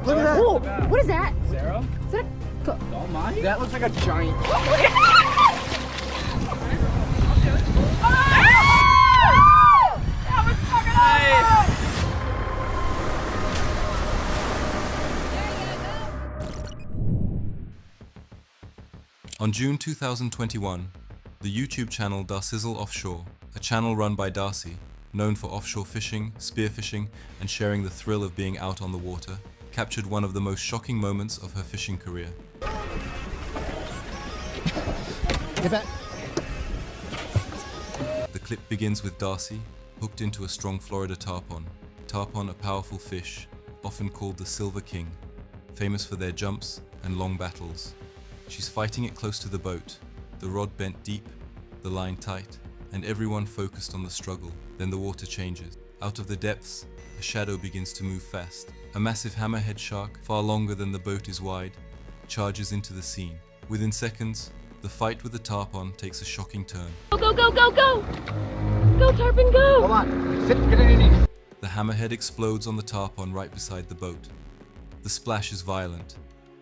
Look at that. Whoa, what is that? Sarah? Is that a... All mine? That looks like a giant. That was fucking awesome! On June 2021, the YouTube channel Darcizzle Offshore, a channel run by Darcy, known for offshore fishing, spearfishing, and sharing the thrill of being out on the water, captured one of the most shocking moments of her fishing career. Get back. The clip begins with Darcy, hooked into a strong Florida tarpon. Tarpon, a powerful fish, often called the Silver King, famous for their jumps and long battles. She's fighting it close to the boat, the rod bent deep, the line tight, and everyone focused on the struggle. Then the water changes. Out of the depths, a shadow begins to move fast. A massive hammerhead shark, far longer than the boat is wide, charges into the scene. Within seconds, the fight with the tarpon takes a shocking turn. Go, go, go, go, go! Go, tarpon, go! Hold on. Sit. Get in your knees. The hammerhead explodes on the tarpon right beside the boat. The splash is violent.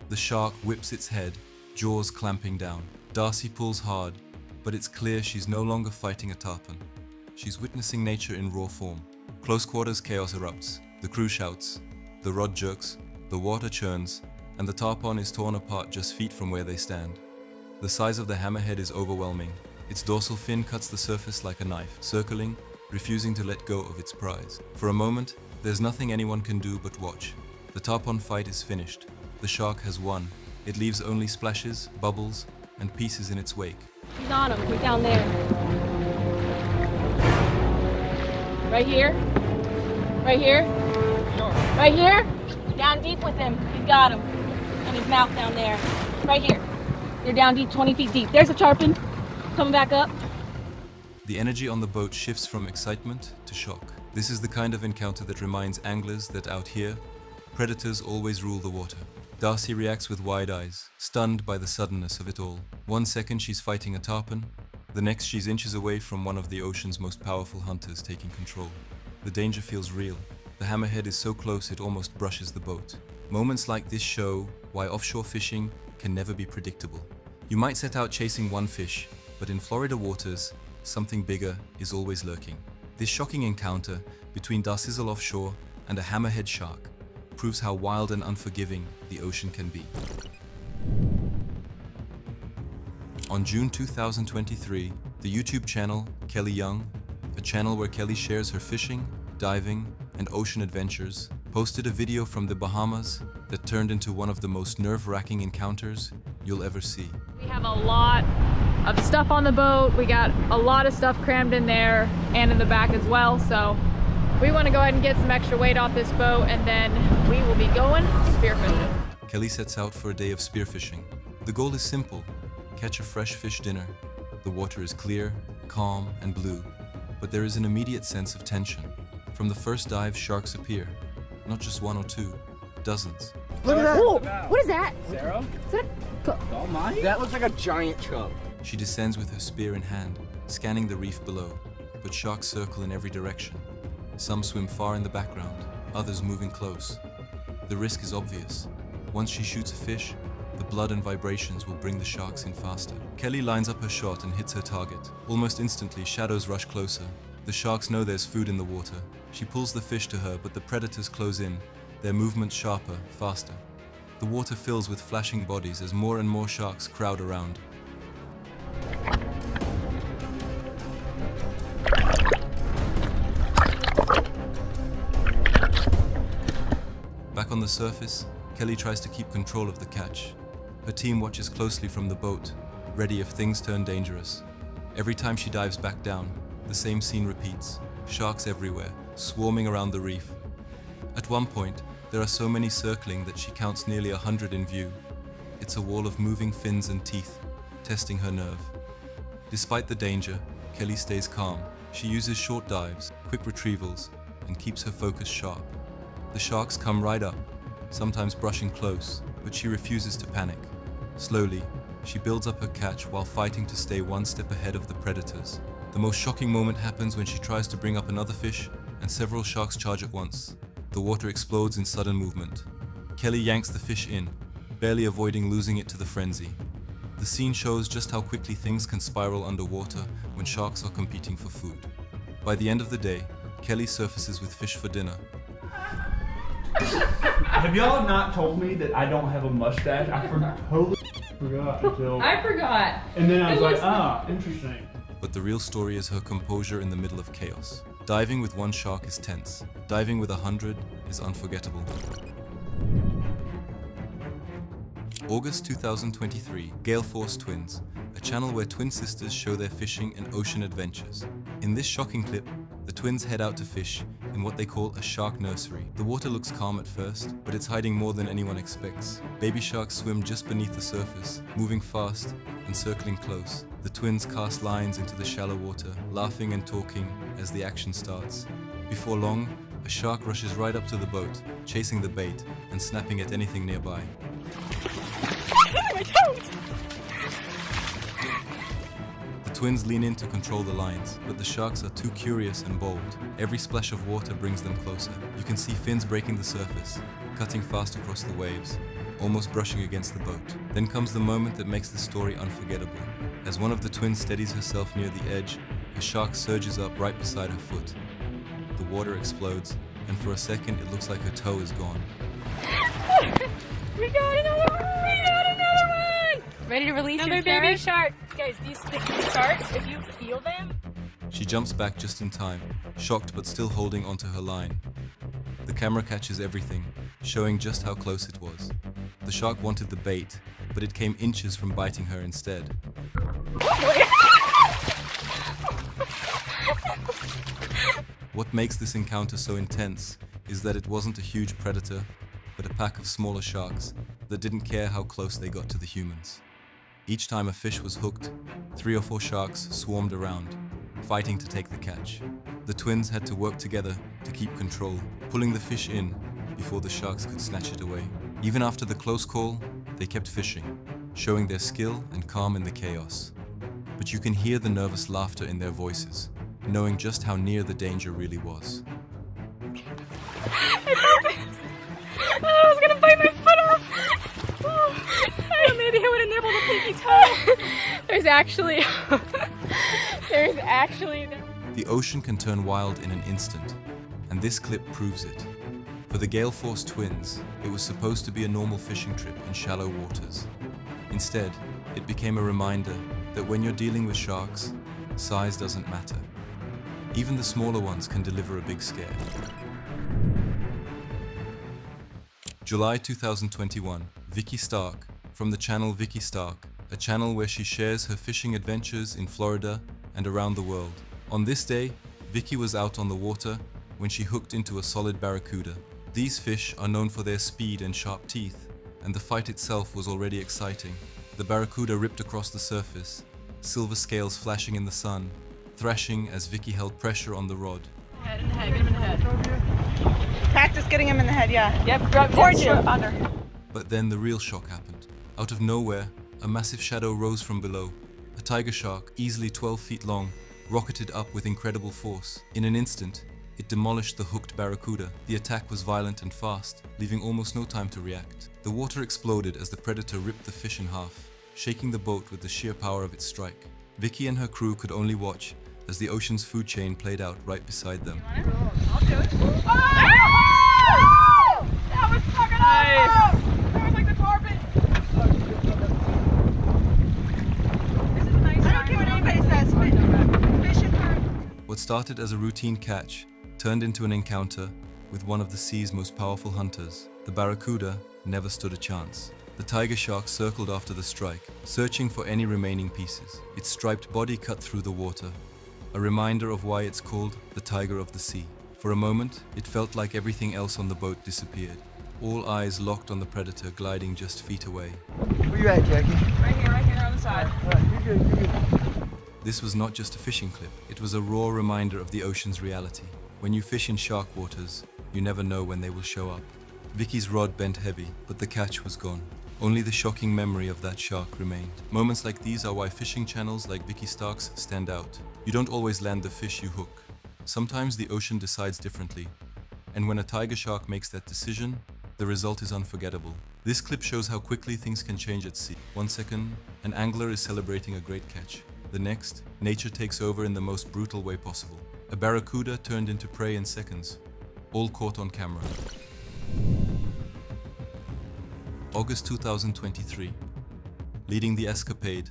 The shark whips its head, jaws clamping down. Darcy pulls hard, but it's clear she's no longer fighting a tarpon. She's witnessing nature in raw form. Close quarters chaos erupts. The crew shouts, the rod jerks, the water churns, and the tarpon is torn apart just feet from where they stand. The size of the hammerhead is overwhelming. Its dorsal fin cuts the surface like a knife, circling, refusing to let go of its prize. For a moment, there's nothing anyone can do but watch. The tarpon fight is finished. The shark has won. It leaves only splashes, bubbles, and pieces in its wake. He's on him. He's down there. Right here. Right here. Right here. Down deep with him. He's got him. And his mouth down there. Right here. You're down deep, 20 feet deep. There's a tarpon. Coming back up. The energy on the boat shifts from excitement to shock. This is the kind of encounter that reminds anglers that out here, predators always rule the water. Darcy reacts with wide eyes, stunned by the suddenness of it all. 1 second she's fighting a tarpon, the next she's inches away from one of the ocean's most powerful hunters taking control. The danger feels real. The hammerhead is so close it almost brushes the boat. Moments like this show why offshore fishing can never be predictable. You might set out chasing one fish, but in Florida waters, something bigger is always lurking. This shocking encounter between Darcizzle Offshore and a hammerhead shark proves how wild and unforgiving the ocean can be. On June 2023, the YouTube channel Kelly Young, a channel where Kelly shares her fishing, diving, and ocean adventures, posted a video from the Bahamas that turned into one of the most nerve-wracking encounters you'll ever see. We have a lot of stuff on the boat. We got a lot of stuff crammed in there and in the back as well. So we want to go ahead and get some extra weight off this boat, and then we will be going spearfishing. Kelly sets out for a day of spearfishing. The goal is simple: catch a fresh fish dinner. The water is clear, calm, and blue, but there is an immediate sense of tension. From the first dive, sharks appear. Not just one or two, dozens. Look at that. Whoa, what is that? Sarah? Is that a... All mine? That looks like a giant chub. She descends with her spear in hand, scanning the reef below, but sharks circle in every direction. Some swim far in the background, others moving close. The risk is obvious. Once she shoots a fish, the blood and vibrations will bring the sharks in faster. Kelly lines up her shot and hits her target. Almost instantly, shadows rush closer. The sharks know there's food in the water. She pulls the fish to her, but the predators close in, their movements sharper, faster. The water fills with flashing bodies as more and more sharks crowd around. Back on the surface, Kelly tries to keep control of the catch. Her team watches closely from the boat, ready if things turn dangerous. Every time she dives back down, the same scene repeats. Sharks everywhere, swarming around the reef. At one point, there are so many circling that she counts nearly 100 in view. It's a wall of moving fins and teeth, testing her nerve. Despite the danger, Kelly stays calm. She uses short dives, quick retrievals, and keeps her focus sharp. The sharks come right up, sometimes brushing close, but she refuses to panic. Slowly, she builds up her catch while fighting to stay one step ahead of the predators. The most shocking moment happens when she tries to bring up another fish, and several sharks charge at once. The water explodes in sudden movement. Kelly yanks the fish in, barely avoiding losing it to the frenzy. The scene shows just how quickly things can spiral underwater when sharks are competing for food. By the end of the day, Kelly surfaces with fish for dinner. Have y'all not told me that I don't have a mustache? I totally forgot until... I forgot. And then I was like, interesting. But the real story is her composure in the middle of chaos. Diving with one shark is tense. Diving with 100 is unforgettable. August 2023, Gale Force Twins, a channel where twin sisters show their fishing and ocean adventures. In this shocking clip, the twins head out to fish in what they call a shark nursery. The water looks calm at first, but it's hiding more than anyone expects. Baby sharks swim just beneath the surface, moving fast and circling close. The twins cast lines into the shallow water, laughing and talking as the action starts. Before long, a shark rushes right up to the boat, chasing the bait and snapping at anything nearby. The twins lean in to control the lines, but the sharks are too curious and bold. Every splash of water brings them closer. You can see fins breaking the surface, cutting fast across the waves, almost brushing against the boat. Then comes the moment that makes the story unforgettable. As one of the twins steadies herself near the edge, a shark surges up right beside her foot. The water explodes, and for a second it looks like her toe is gone. We got another one! We got another one! Ready to release your baby shark. Guys, these sharks, if you feel them... She jumps back just in time, shocked but still holding onto her line. The camera catches everything, showing just how close it was. The shark wanted the bait, but it came inches from biting her instead. What makes this encounter so intense is that it wasn't a huge predator, but a pack of smaller sharks that didn't care how close they got to the humans. Each time a fish was hooked, 3 or 4 sharks swarmed around, fighting to take the catch. The twins had to work together to keep control, pulling the fish in before the sharks could snatch it away. Even after the close call, they kept fishing, showing their skill and calm in the chaos. But you can hear the nervous laughter in their voices, knowing just how near the danger really was. I was gonna bite my foot off! Oh, maybe I would have nibbled a pinky toe! There's actually... The ocean can turn wild in an instant, and this clip proves it. For the Gale Force twins, it was supposed to be a normal fishing trip in shallow waters. Instead, it became a reminder that when you're dealing with sharks, size doesn't matter. Even the smaller ones can deliver a big scare. July 2021, Vicky Stark, from the channel Vicky Stark, a channel where she shares her fishing adventures in Florida and around the world. On this day, Vicky was out on the water when she hooked into a solid barracuda. These fish are known for their speed and sharp teeth, and the fight itself was already exciting. The barracuda ripped across the surface, silver scales flashing in the sun, thrashing as Vicky held pressure on the rod. Head in the head, get him in the head. Practice getting him in the head, yeah. Yep, grab towards you. Under. But then the real shock happened. Out of nowhere, a massive shadow rose from below. A tiger shark, easily 12 feet long, rocketed up with incredible force. In an instant, it demolished the hooked barracuda. The attack was violent and fast, leaving almost no time to react. The water exploded as the predator ripped the fish in half, shaking the boat with the sheer power of its strike. Vicky and her crew could only watch as the ocean's food chain played out right beside them. I'll do it. Oh! That was fucking awesome! That was like the carpet. This is a nice I don't care what anybody says. Fish and her. What started as a routine catch turned into an encounter with one of the sea's most powerful hunters. The barracuda never stood a chance. The tiger shark circled after the strike, searching for any remaining pieces. Its striped body cut through the water, a reminder of why it's called the Tiger of the Sea. For a moment, it felt like everything else on the boat disappeared. All eyes locked on the predator gliding just feet away. Where you at, Jackie? Right here on the side. You're good. This was not just a fishing clip, it was a raw reminder of the ocean's reality. When you fish in shark waters, you never know when they will show up. Vicky's rod bent heavy, but the catch was gone. Only the shocking memory of that shark remained. Moments like these are why fishing channels like Vicky Stark's stand out. You don't always land the fish you hook. Sometimes the ocean decides differently. And when a tiger shark makes that decision, the result is unforgettable. This clip shows how quickly things can change at sea. 1 second, an angler is celebrating a great catch. The next, nature takes over in the most brutal way possible. A barracuda turned into prey in seconds, all caught on camera. August 2023. Leading the Escapade,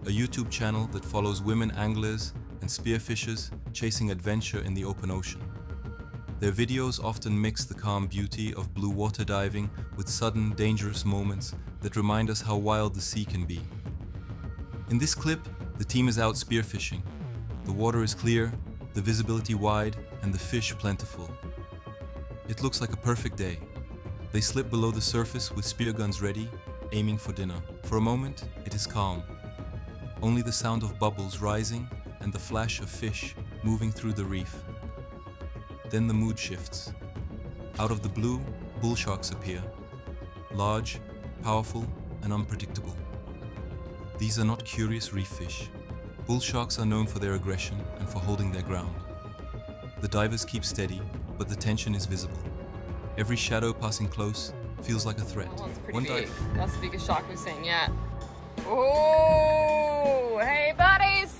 a YouTube channel that follows women anglers and spearfishers chasing adventure in the open ocean. Their videos often mix the calm beauty of blue water diving with sudden, dangerous moments that remind us how wild the sea can be. In this clip, the team is out spearfishing. The water is clear, the visibility wide, and the fish plentiful. It looks like a perfect day. They slip below the surface with spear guns ready, aiming for dinner. For a moment, it is calm. Only the sound of bubbles rising and the flash of fish moving through the reef. Then the mood shifts. Out of the blue, bull sharks appear. Large, powerful, and unpredictable. These are not curious reef fish. Bull sharks are known for their aggression and for holding their ground. The divers keep steady, but the tension is visible. Every shadow passing close feels like a threat. That one's pretty big. That's the biggest shark we've seen yet. Oh, hey buddies!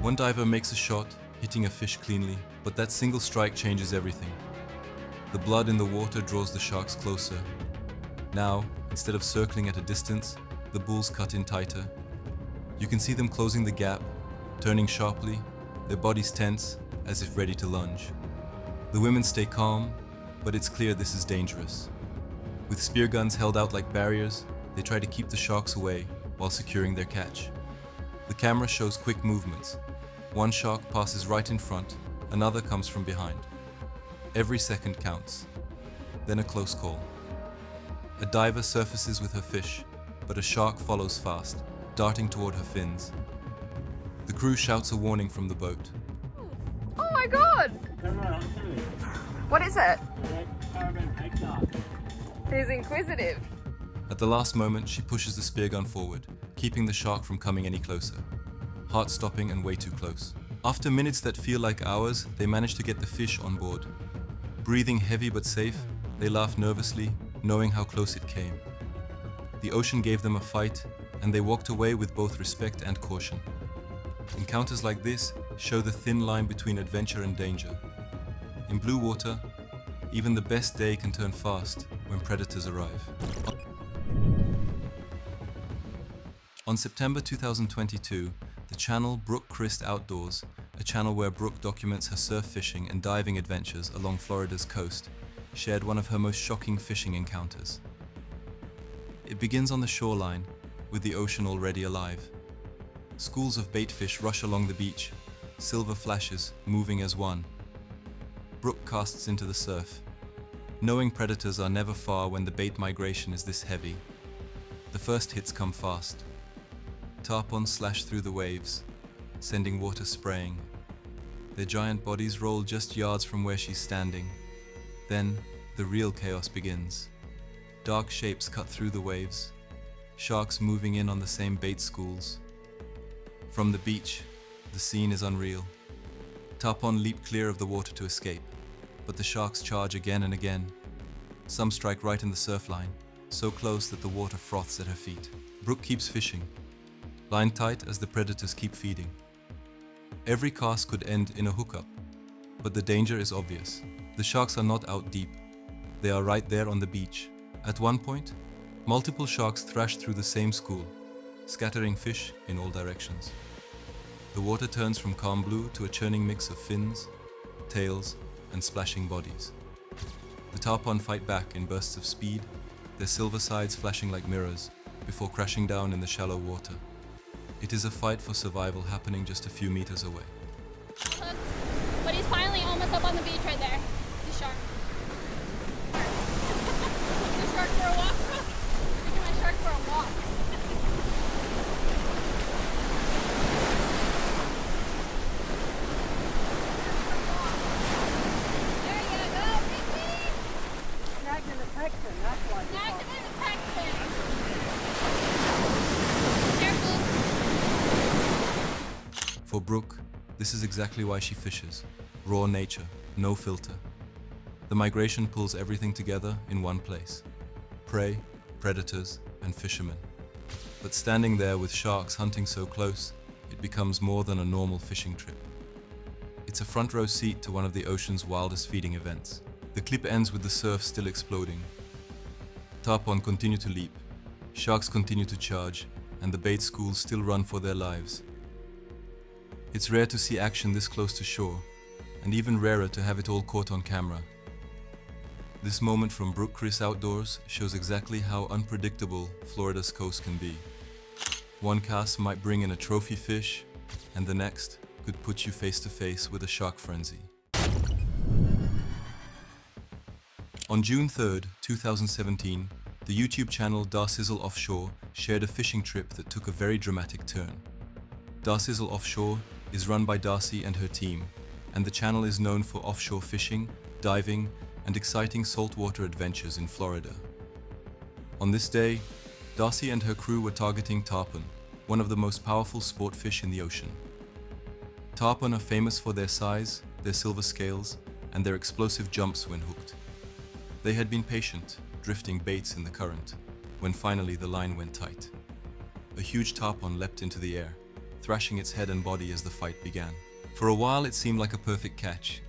One diver makes a shot, hitting a fish cleanly, but that single strike changes everything. The blood in the water draws the sharks closer. Now, instead of circling at a distance, the bulls cut in tighter. You can see them closing the gap, turning sharply, their bodies tense, as if ready to lunge. The women stay calm, but it's clear this is dangerous. With spear guns held out like barriers, they try to keep the sharks away while securing their catch. The camera shows quick movements. One shark passes right in front, another comes from behind. Every second counts. Then a close call. A diver surfaces with her fish, but a shark follows fast, darting toward her fins. The crew shouts a warning from the boat. Oh my god! What is it? He's inquisitive. At the last moment, she pushes the spear gun forward, keeping the shark from coming any closer. Heart-stopping and way too close. After minutes that feel like hours, they manage to get the fish on board. Breathing heavy but safe, they laugh nervously, knowing how close it came. The ocean gave them a fight, and they walked away with both respect and caution. Encounters like this show the thin line between adventure and danger. In blue water, even the best day can turn fast when predators arrive. On September 2022, the channel Brooke Christ Outdoors, a channel where Brooke documents her surf fishing and diving adventures along Florida's coast, shared one of her most shocking fishing encounters. It begins on the shoreline, with the ocean already alive. Schools of baitfish rush along the beach, silver flashes moving as one. Brooke casts into the surf. Knowing predators are never far when the bait migration is this heavy. The first hits come fast. Tarpons slash through the waves, sending water spraying. Their giant bodies roll just yards from where she's standing. Then, the real chaos begins. Dark shapes cut through the waves, sharks moving in on the same bait schools. From the beach, the scene is unreal. Tarpon leap clear of the water to escape, but the sharks charge again and again. Some strike right in the surf line, so close that the water froths at her feet. Brooke keeps fishing, line tight as the predators keep feeding. Every cast could end in a hookup, but the danger is obvious. The sharks are not out deep. They are right there on the beach. At one point, multiple sharks thrash through the same school, scattering fish in all directions. The water turns from calm blue to a churning mix of fins, tails, and splashing bodies. The tarpon fight back in bursts of speed, their silver sides flashing like mirrors, before crashing down in the shallow water. It is a fight for survival happening just a few meters away. But he's finally almost up on the beach right there. The shark. The shark for a walk, bro. Taking my shark for a walk. There you go, Ricky. Snagged in the pecten, that's why. Snagged him in the pecten. Careful. For Brooke, This is exactly why she fishes. Raw nature, no filter. The migration pulls everything together in one place. Prey, predators, and fishermen. But standing there with sharks hunting so close, it becomes more than a normal fishing trip. It's a front row seat to one of the ocean's wildest feeding events. The clip ends with the surf still exploding. Tarpon continue to leap, sharks continue to charge, and the bait schools still run for their lives. It's rare to see action this close to shore, and even rarer to have it all caught on camera. This moment from Brook Chris Outdoors shows exactly how unpredictable Florida's coast can be. One cast might bring in a trophy fish, and the next could put you face to face with a shark frenzy. On June 3rd, 2017, the YouTube channel Darcizzle Offshore shared a fishing trip that took a very dramatic turn. Darcizzle Offshore is run by Darcy and her team, and the channel is known for offshore fishing, diving, and exciting saltwater adventures in Florida. On this day, Darcy and her crew were targeting tarpon, one of the most powerful sport fish in the ocean. Tarpon are famous for their size, their silver scales, and their explosive jumps when hooked. They had been patient, drifting baits in the current, when finally the line went tight. A huge tarpon leapt into the air, thrashing its head and body as the fight began. For a while it seemed like a perfect catch.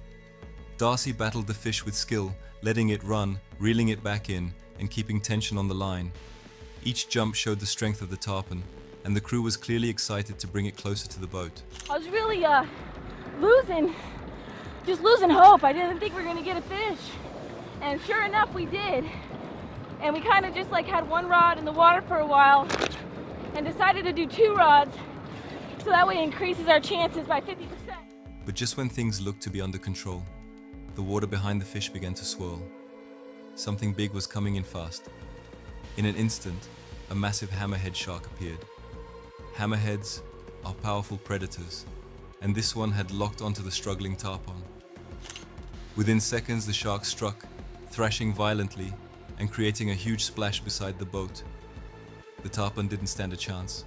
Darcy battled the fish with skill, letting it run, reeling it back in, and keeping tension on the line. Each jump showed the strength of the tarpon, and the crew was clearly excited to bring it closer to the boat. I was really losing hope. I didn't think we were gonna get a fish. And sure enough, we did. And we kind of just like had one rod in the water for a while and decided to do 2 rods so that way it increases our chances by 50%. But just when things looked to be under control, the water behind the fish began to swirl. Something big was coming in fast. In an instant, a massive hammerhead shark appeared. Hammerheads are powerful predators, and this one had locked onto the struggling tarpon. Within seconds, the shark struck, thrashing violently and creating a huge splash beside the boat. The tarpon didn't stand a chance.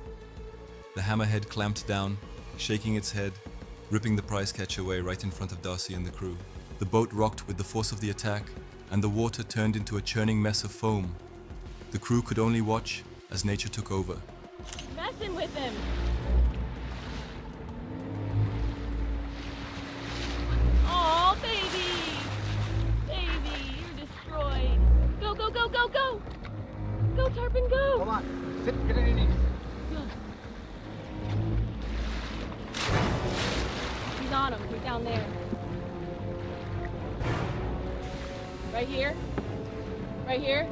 The hammerhead clamped down, shaking its head, ripping the prize catch away right in front of Darcy and the crew. The boat rocked with the force of the attack, and the water turned into a churning mess of foam. The crew could only watch as nature took over. Messing with him. Oh, baby. Baby, you're destroyed. Go, go, go, go, go. Go, Tarpon, go. Come on. Sit, get on your knees. He's on him. He's down there. Right here. Right here.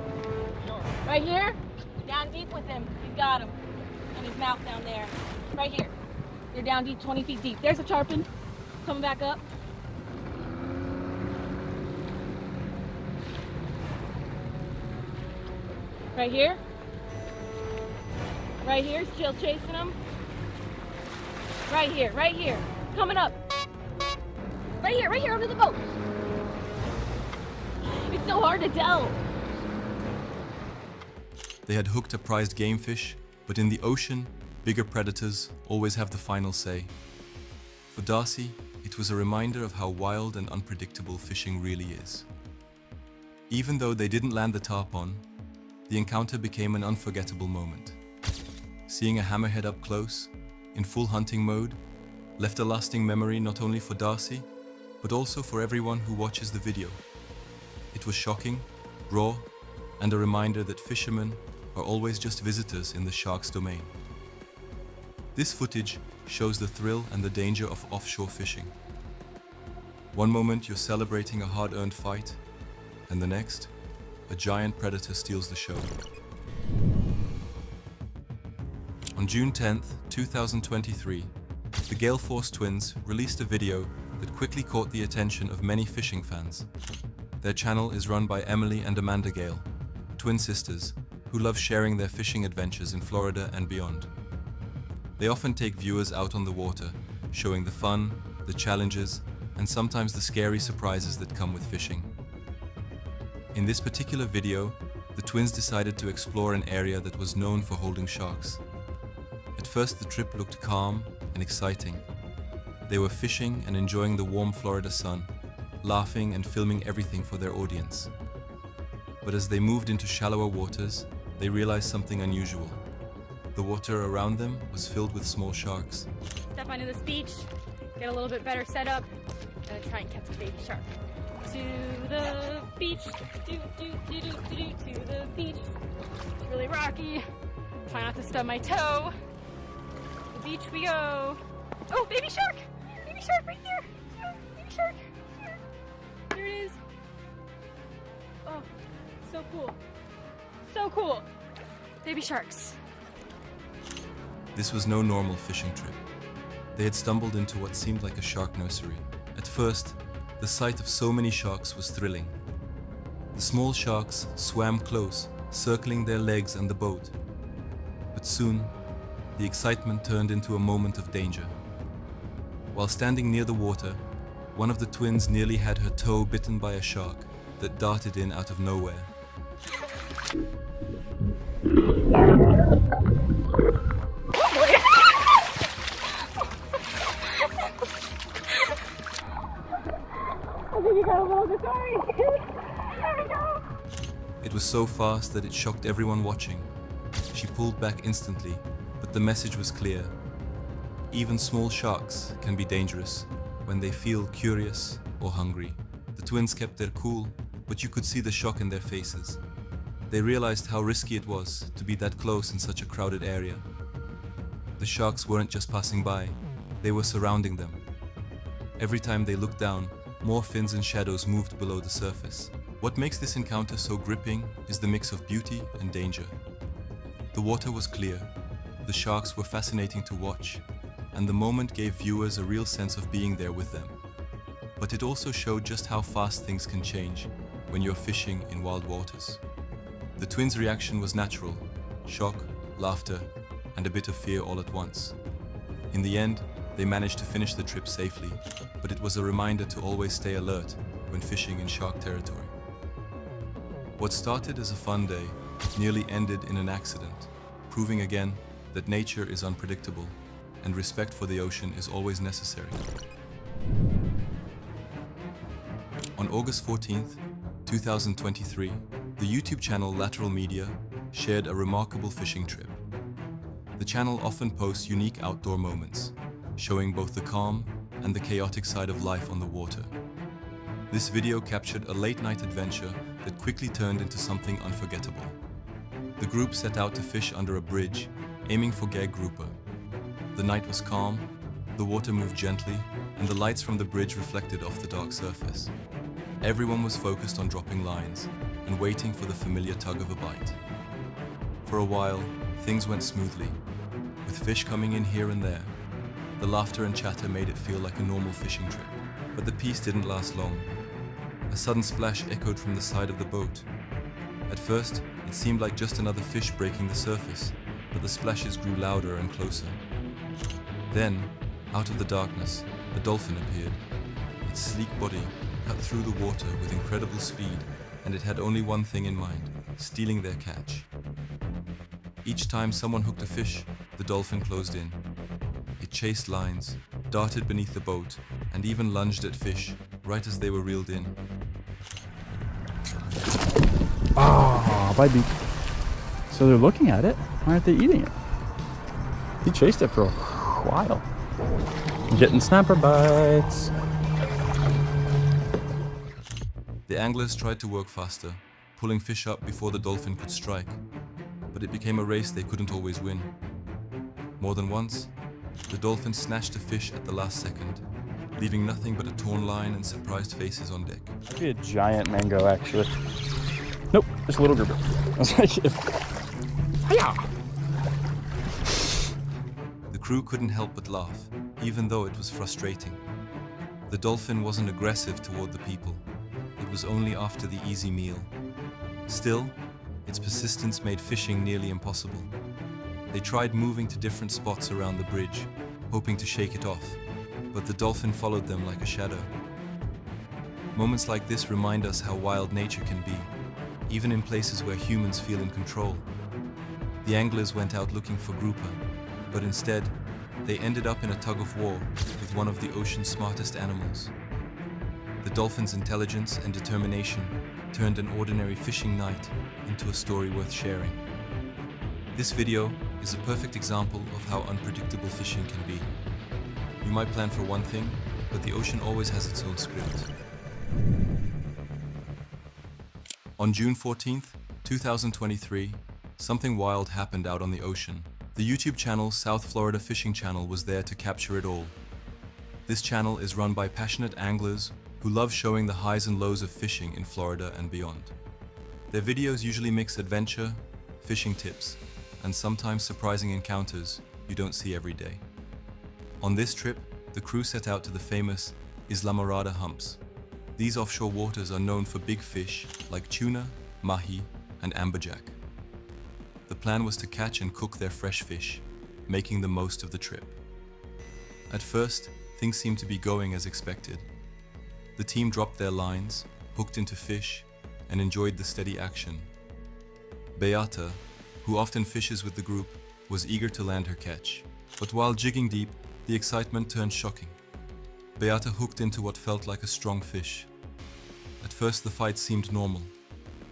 Right here. Down deep with him. He's got him. And his mouth down there. Right here. They're down deep, 20 feet deep. There's a tarpon. Coming back up. Right here. Right here. Still chasing him. Right here. Right here. Coming up. Right here under the boat. It's so hard to tell. They had hooked a prized game fish, but in the ocean, bigger predators always have the final say. For Darcy, it was a reminder of how wild and unpredictable fishing really is. Even though they didn't land the tarpon, the encounter became an unforgettable moment. Seeing a hammerhead up close, in full hunting mode, left a lasting memory not only for Darcy, but also for everyone who watches the video. It was shocking, raw, and a reminder that fishermen are always just visitors in the shark's domain. This footage shows the thrill and the danger of offshore fishing. One moment you're celebrating a hard-earned fight, and the next, a giant predator steals the show. On June 10th, 2023, the Gale Force twins released a video that quickly caught the attention of many fishing fans. Their channel is run by Emily and Amanda Gale, twin sisters who love sharing their fishing adventures in Florida and beyond. They often take viewers out on the water, showing the fun, the challenges, and sometimes the scary surprises that come with fishing. In this particular video, the twins decided to explore an area that was known for holding sharks. At first, the trip looked calm and exciting. They were fishing and enjoying the warm Florida sun, laughing and filming everything for their audience. But as they moved into shallower waters, they realized something unusual. The water around them was filled with small sharks. Step onto this beach, get a little bit better setup, and then try and catch a baby shark. To the beach, to the beach. It's really rocky. Try not to stub my toe. To the beach we go. Oh, baby shark! Baby shark right there! Oh, baby shark! Here it is. Oh, so cool. So cool. Baby sharks. This was no normal fishing trip. They had stumbled into what seemed like a shark nursery. At first, the sight of so many sharks was thrilling. The small sharks swam close, circling their legs and the boat. But soon, the excitement turned into a moment of danger. While standing near the water, one of the twins nearly had her toe bitten by a shark that darted in out of nowhere. It was so fast that it shocked everyone watching. She pulled back instantly, but the message was clear. Even small sharks can be dangerous when they feel curious or hungry. The twins kept their cool, but you could see the shock in their faces. They realized how risky it was to be that close in such a crowded area. The sharks weren't just passing by, they were surrounding them. Every time they looked down, more fins and shadows moved below the surface. What makes this encounter so gripping is the mix of beauty and danger. The water was clear, the sharks were fascinating to watch, and the moment gave viewers a real sense of being there with them. But it also showed just how fast things can change when you're fishing in wild waters. The twins' reaction was natural: shock, laughter, and a bit of fear all at once. In the end, they managed to finish the trip safely, but it was a reminder to always stay alert when fishing in shark territory. What started as a fun day nearly ended in an accident, proving again that nature is unpredictable and respect for the ocean is always necessary. On August 14th, 2023, the YouTube channel Lateral Media shared a remarkable fishing trip. The channel often posts unique outdoor moments, showing both the calm and the chaotic side of life on the water. This video captured a late-night adventure that quickly turned into something unforgettable. The group set out to fish under a bridge, aiming for gag grouper. The night was calm, the water moved gently, and the lights from the bridge reflected off the dark surface. Everyone was focused on dropping lines and waiting for the familiar tug of a bite. For a while, things went smoothly, with fish coming in here and there. The laughter and chatter made it feel like a normal fishing trip. But the peace didn't last long. A sudden splash echoed from the side of the boat. At first, it seemed like just another fish breaking the surface, but the splashes grew louder and closer. Then, out of the darkness, a dolphin appeared. Its sleek body cut through the water with incredible speed, and it had only one thing in mind: stealing their catch. Each time someone hooked a fish, the dolphin closed in. It chased lines, darted beneath the boat, and even lunged at fish right as they were reeled in. Ah, bye beak. So they're looking at it. Why aren't they eating it? He chased it for a while. Getting snapper bites. The anglers tried to work faster, pulling fish up before the dolphin could strike, but it became a race they couldn't always win. More than once, the dolphin snatched a fish at the last second, leaving nothing but a torn line and surprised faces on deck. Could be a giant mango, actually. Nope, just a little grouper. I was like, Hi-ya! The crew couldn't help but laugh, even though it was frustrating. The dolphin wasn't aggressive toward the people. It was only after the easy meal. Still, its persistence made fishing nearly impossible. They tried moving to different spots around the bridge, hoping to shake it off, but the dolphin followed them like a shadow. Moments like this remind us how wild nature can be, even in places where humans feel in control. The anglers went out looking for grouper, but instead, they ended up in a tug-of-war with one of the ocean's smartest animals. The dolphin's intelligence and determination turned an ordinary fishing night into a story worth sharing. This video is a perfect example of how unpredictable fishing can be. You might plan for one thing, but the ocean always has its own script. On June 14th, 2023, something wild happened out on the ocean. The YouTube channel South Florida Fishing Channel was there to capture it all. This channel is run by passionate anglers who love showing the highs and lows of fishing in Florida and beyond. Their videos usually mix adventure, fishing tips, and sometimes surprising encounters you don't see every day. On this trip, the crew set out to the famous Islamorada humps. These offshore waters are known for big fish like tuna, mahi, and amberjack. The plan was to catch and cook their fresh fish, making the most of the trip. At first, things seemed to be going as expected. The team dropped their lines, hooked into fish, and enjoyed the steady action. Beata, who often fishes with the group, was eager to land her catch. But while jigging deep, the excitement turned shocking. Beata hooked into what felt like a strong fish. At first, the fight seemed normal.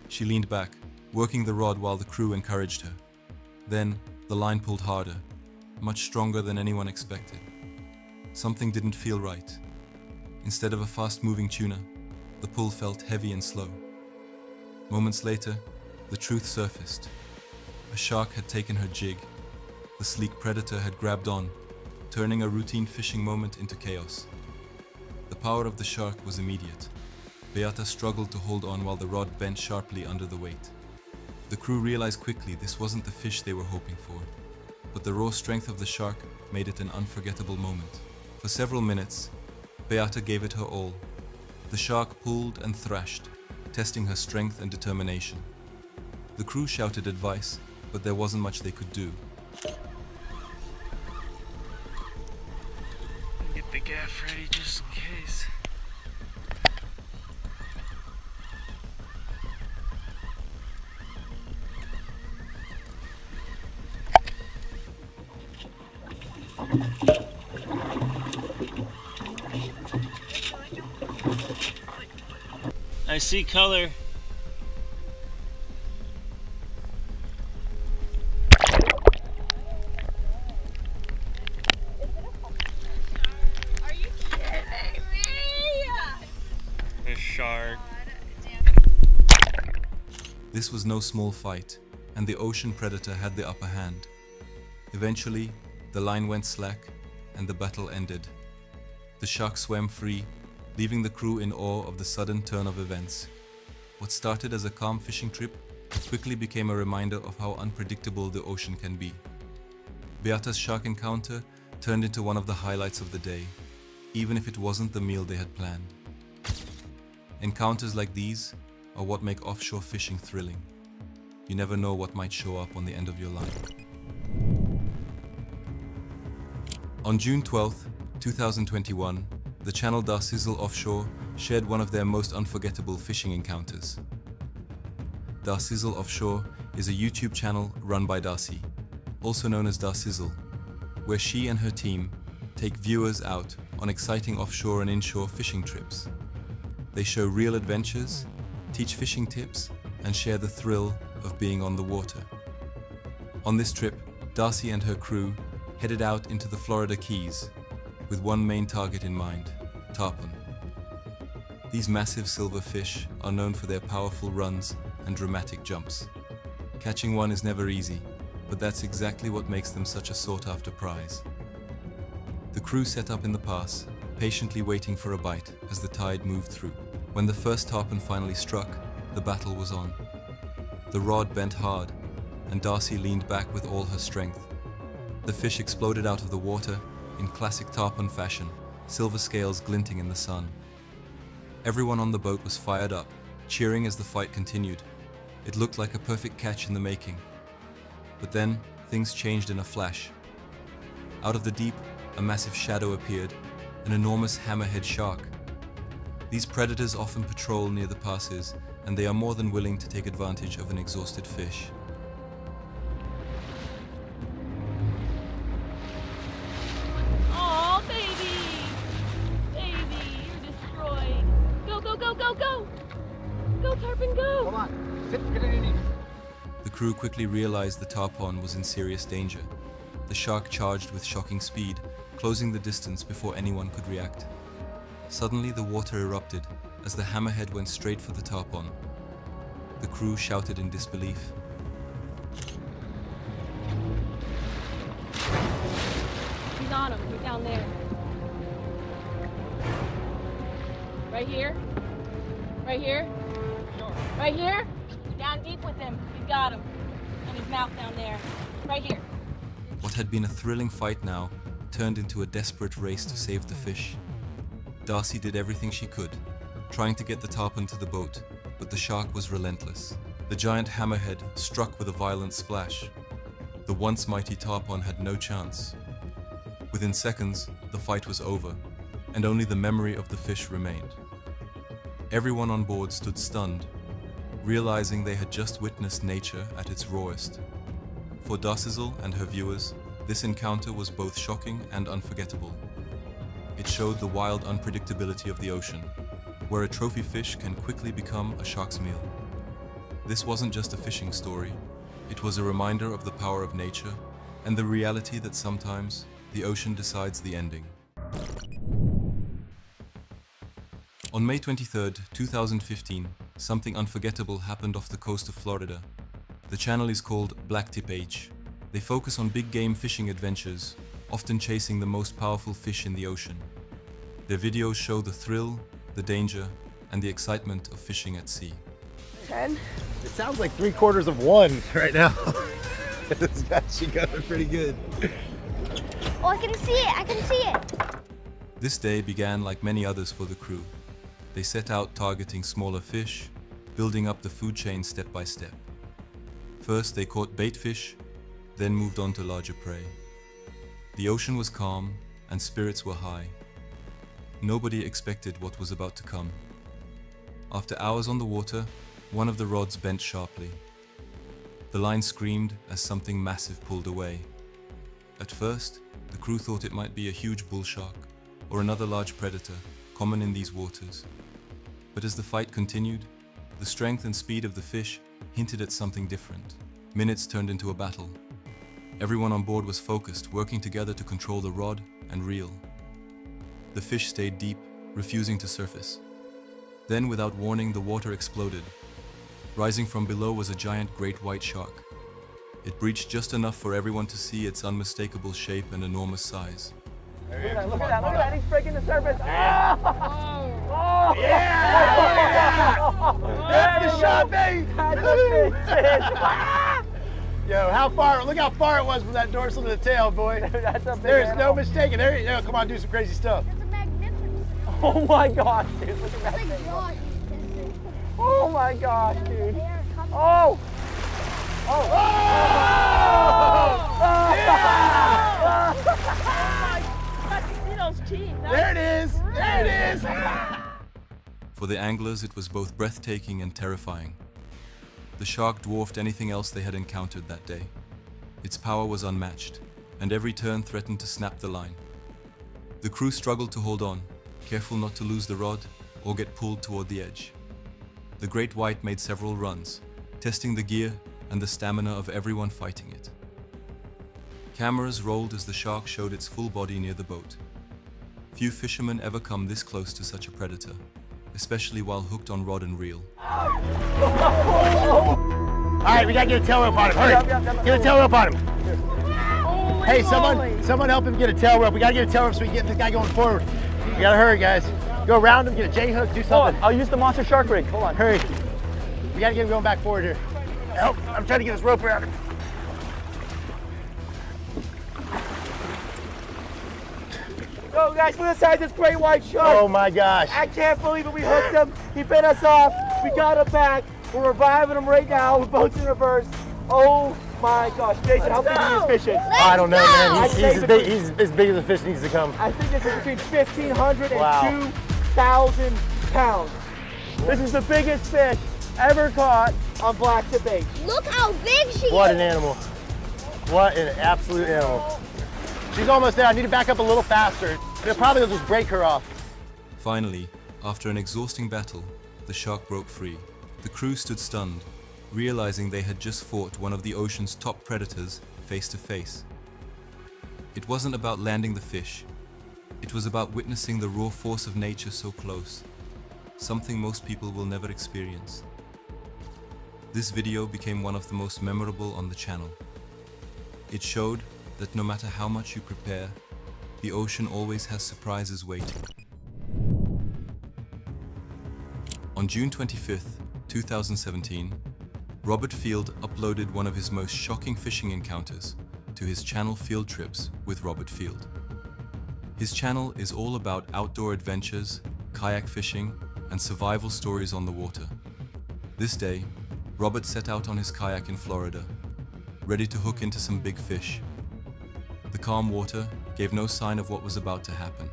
She leaned back, working the rod while the crew encouraged her. Then, the line pulled harder, much stronger than anyone expected. Something didn't feel right. Instead of a fast-moving tuna, the pull felt heavy and slow. Moments later, the truth surfaced. A shark had taken her jig. The sleek predator had grabbed on, turning a routine fishing moment into chaos. The power of the shark was immediate. Beata struggled to hold on while the rod bent sharply under the weight. The crew realized quickly this wasn't the fish they were hoping for, but the raw strength of the shark made it an unforgettable moment. For several minutes, Beata gave it her all. The shark pulled and thrashed, testing her strength and determination. The crew shouted advice, but there wasn't much they could do. Get the gaff ready just in case. I see color. Are you kidding me? A shark. This was no small fight, and the ocean predator had the upper hand. Eventually, the line went slack, and the battle ended. The shark swam free, leaving the crew in awe of the sudden turn of events. What started as a calm fishing trip quickly became a reminder of how unpredictable the ocean can be. Beata's shark encounter turned into one of the highlights of the day, even if it wasn't the meal they had planned. Encounters like these are what make offshore fishing thrilling. You never know what might show up on the end of your line. On June 12th, 2021, the channel Darcizzle Offshore shared one of their most unforgettable fishing encounters. Darcizzle Offshore is a YouTube channel run by Darcy, also known as Darcizzle, where she and her team take viewers out on exciting offshore and inshore fishing trips. They show real adventures, teach fishing tips, and share the thrill of being on the water. On this trip, Darcy and her crew headed out into the Florida Keys with one main target in mind: tarpon. These massive silver fish are known for their powerful runs and dramatic jumps. Catching one is never easy, but that's exactly what makes them such a sought-after prize. The crew set up in the pass, patiently waiting for a bite as the tide moved through. When the first tarpon finally struck, the battle was on. The rod bent hard, and Darcy leaned back with all her strength. The fish exploded out of the water in classic tarpon fashion, silver scales glinting in the sun. Everyone on the boat was fired up, cheering as the fight continued. It looked like a perfect catch in the making. But then, things changed in a flash. Out of the deep, a massive shadow appeared, an enormous hammerhead shark. These predators often patrol near the passes, and they are more than willing to take advantage of an exhausted fish. go, go! Go, Tarpon, go! Come on. Sit, get in. The crew quickly realized the tarpon was in serious danger. The shark charged with shocking speed, closing the distance before anyone could react. Suddenly the water erupted as the hammerhead went straight for the tarpon. The crew shouted in disbelief. He's on him. He's down there. Right here. Right here. Right here. Down deep with him. He's got him. And his mouth down there. Right here. What had been a thrilling fight now turned into a desperate race to save the fish. Darcy did everything she could, trying to get the tarpon to the boat, but the shark was relentless. The giant hammerhead struck with a violent splash. The once mighty tarpon had no chance. Within seconds, the fight was over, and only the memory of the fish remained. Everyone on board stood stunned, realizing they had just witnessed nature at its rawest. For Darcizel and her viewers, this encounter was both shocking and unforgettable. It showed the wild unpredictability of the ocean, where a trophy fish can quickly become a shark's meal. This wasn't just a fishing story, it was a reminder of the power of nature and the reality that sometimes the ocean decides the ending. On May 23, 2015, something unforgettable happened off the coast of Florida. The channel is called Blacktip H. They focus on big game fishing adventures, often chasing the most powerful fish in the ocean. Their videos show the thrill, the danger, and the excitement of fishing at sea. 10. It sounds like 3/4 of one right now. This guy, she got it pretty good. Oh, I can see it. I can see it. This day began like many others for the crew. They set out targeting smaller fish, building up the food chain step by step. First, they caught bait fish, then moved on to larger prey. The ocean was calm and spirits were high. Nobody expected what was about to come. After hours on the water, one of the rods bent sharply. The line screamed as something massive pulled away. At first, the crew thought it might be a huge bull shark or another large predator common in these waters. But as the fight continued, the strength and speed of the fish hinted at something different. Minutes turned into a battle. Everyone on board was focused, working together to control the rod and reel. The fish stayed deep, refusing to surface. Then, without warning, the water exploded. Rising from below was a giant great white shark. It breached just enough for everyone to see its unmistakable shape and enormous size. Look at that, look at that, he's breaking the surface. Yeah! Oh! Yeah! That's the shot, baby! Yo, how far? Look how far it was from that dorsal to the tail, boy. That's a big There's animal. no mistaking. There you go. Come on, do some crazy stuff. That's a magnificent. Oh my gosh, dude, look at that That's thing. a yacht. Oh my gosh, dude. They're coming. Oh! Oh! There it is! There it is! For the anglers, it was both breathtaking and terrifying. The shark dwarfed anything else they had encountered that day. Its power was unmatched, and every turn threatened to snap the line. The crew struggled to hold on, careful not to lose the rod or get pulled toward the edge. The great white made several runs, testing the gear and the stamina of everyone fighting it. Cameras rolled as the shark showed its full body near the boat. Few fishermen ever come this close to such a predator, especially while hooked on rod and reel. All right, we gotta get a tail rope on him. Hurry! Get a tail rope on him. Hey, someone help him get a tail rope. We gotta get a tail rope so we can get this guy going forward. You gotta hurry, guys. Go around him, get a J hook, do something. I'll use the monster shark rig. Hold on. Hurry. We gotta get him going back forward here. Help! I'm trying to get this rope around him. Go guys, put aside this great white shark. Oh my gosh. I can't believe it. We hooked him. He bit us off. We got him back. We're reviving him right now with boats in reverse. Oh my gosh. Jason, how big are these fishing? I don't know, man. He's as big as the fish needs to come. I think this is between 1,500 Wow. and 2,000 pounds. This is the biggest fish ever caught on Blacktip H. Look how big she What is. an animal. What an absolute animal. She's almost there. I need to back up a little faster. It probably will just break her off. Finally, after an exhausting battle, the shark broke free. The crew stood stunned, realizing they had just fought one of the ocean's top predators face to face. It wasn't about landing the fish. It was about witnessing the raw force of nature so close, something most people will never experience. This video became one of the most memorable on the channel. It showed that no matter how much you prepare, the ocean always has surprises waiting. On June 25th, 2017, Robert Field uploaded one of his most shocking fishing encounters to his channel Field Trips with Robert Field. His channel is all about outdoor adventures, kayak fishing, and survival stories on the water. This day, Robert set out on his kayak in Florida, ready to hook into some big fish. The calm water gave no sign of what was about to happen.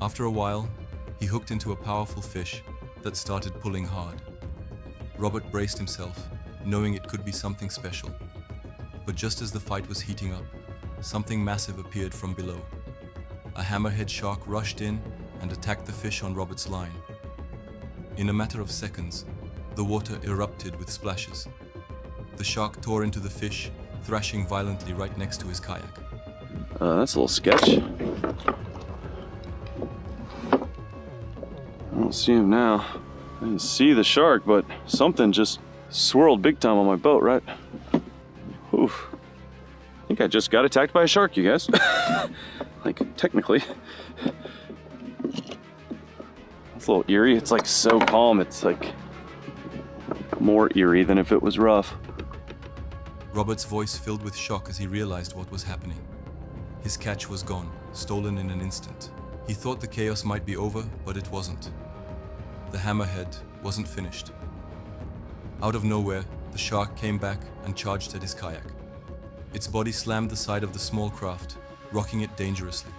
After a while, he hooked into a powerful fish that started pulling hard. Robert braced himself, knowing it could be something special. But just as the fight was heating up, something massive appeared from below. A hammerhead shark rushed in and attacked the fish on Robert's line. In a matter of seconds, the water erupted with splashes. The shark tore into the fish, thrashing violently right next to his kayak. That's a little sketch. I don't see him now. I didn't see the shark, but something just swirled big time on my boat, right? Oof. I think I just got attacked by a shark, you guys. Like, technically. It's a little eerie. It's like so calm. It's like more eerie than if it was rough. Robert's voice filled with shock as he realized what was happening. His catch was gone, stolen in an instant. He thought the chaos might be over, but it wasn't. The hammerhead wasn't finished. Out of nowhere, the shark came back and charged at his kayak. Its body slammed the side of the small craft, rocking it dangerously.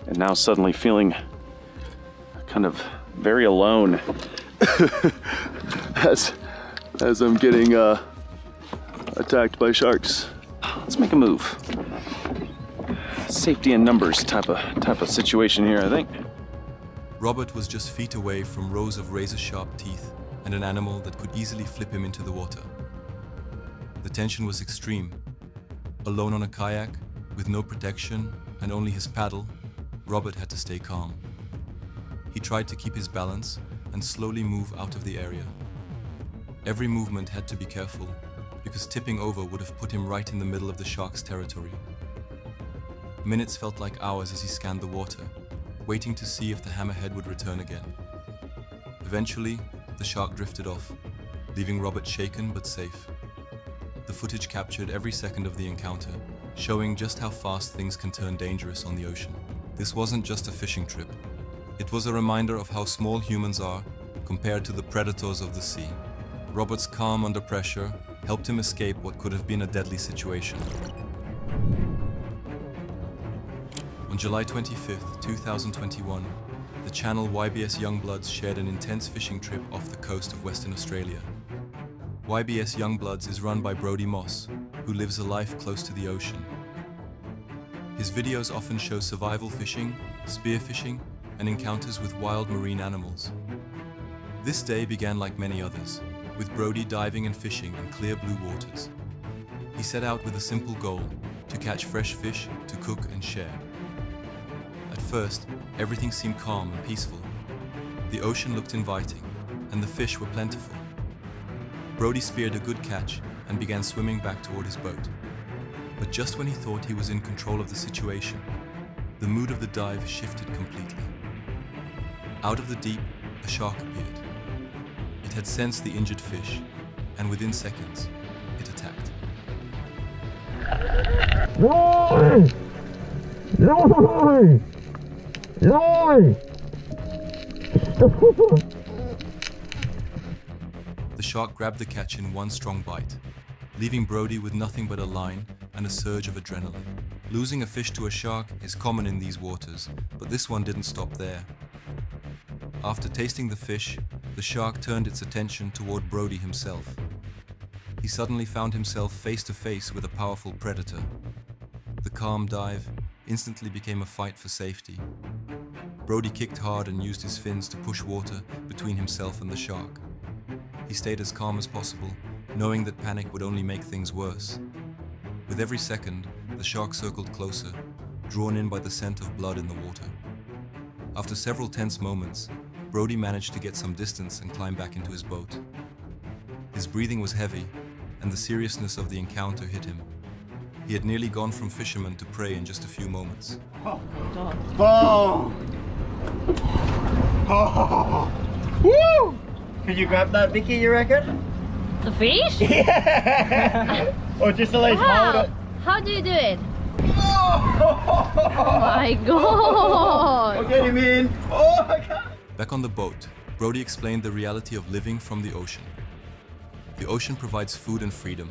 And now suddenly feeling kind of very alone as I'm getting attacked by sharks. Let's make a move. Safety in numbers type of situation here, I think. Robert was just feet away from rows of razor-sharp teeth and an animal that could easily flip him into the water. The tension was extreme. Alone on a kayak, with no protection and only his paddle, Robert had to stay calm. He tried to keep his balance and slowly move out of the area. Every movement had to be careful, because tipping over would have put him right in the middle of the shark's territory. Minutes felt like hours as he scanned the water, waiting to see if the hammerhead would return again. Eventually, the shark drifted off, leaving Robert shaken but safe. The footage captured every second of the encounter, showing just how fast things can turn dangerous on the ocean. This wasn't just a fishing trip. It was a reminder of how small humans are compared to the predators of the sea. Robert's calm under pressure helped him escape what could have been a deadly situation. On July 25th, 2021, the channel YBS Youngbloods shared an intense fishing trip off the coast of Western Australia. YBS Youngbloods is run by Brody Moss, who lives a life close to the ocean. His videos often show survival fishing, spearfishing, and encounters with wild marine animals. This day began like many others, with Brody diving and fishing in clear blue waters. He set out with a simple goal, to catch fresh fish to cook and share. At first, everything seemed calm and peaceful. The ocean looked inviting, and the fish were plentiful. Brody speared a good catch and began swimming back toward his boat. But just when he thought he was in control of the situation, the mood of the dive shifted completely. Out of the deep, a shark appeared. It had sensed the injured fish, and within seconds, it attacked. No! No! No! The shark grabbed the catch in one strong bite, leaving Brody with nothing but a line and a surge of adrenaline. Losing a fish to a shark is common in these waters, but this one didn't stop there. After tasting the fish, the shark turned its attention toward Brody himself. He suddenly found himself face to face with a powerful predator. The calm dive instantly became a fight for safety. Brody kicked hard and used his fins to push water between himself and the shark. He stayed as calm as possible, knowing that panic would only make things worse. With every second, the shark circled closer, drawn in by the scent of blood in the water. After several tense moments, Brody managed to get some distance and climb back into his boat. His breathing was heavy, and the seriousness of the encounter hit him. He had nearly gone from fisherman to prey in just a few moments. Oh! Oh! Woo! Can you grab that, Vicky, you reckon? The fish? Yeah! Or just at least hold it. How do you do it? Oh my god! I'll get him in. Oh my god! Back on the boat, Brody explained the reality of living from the ocean. The ocean provides food and freedom,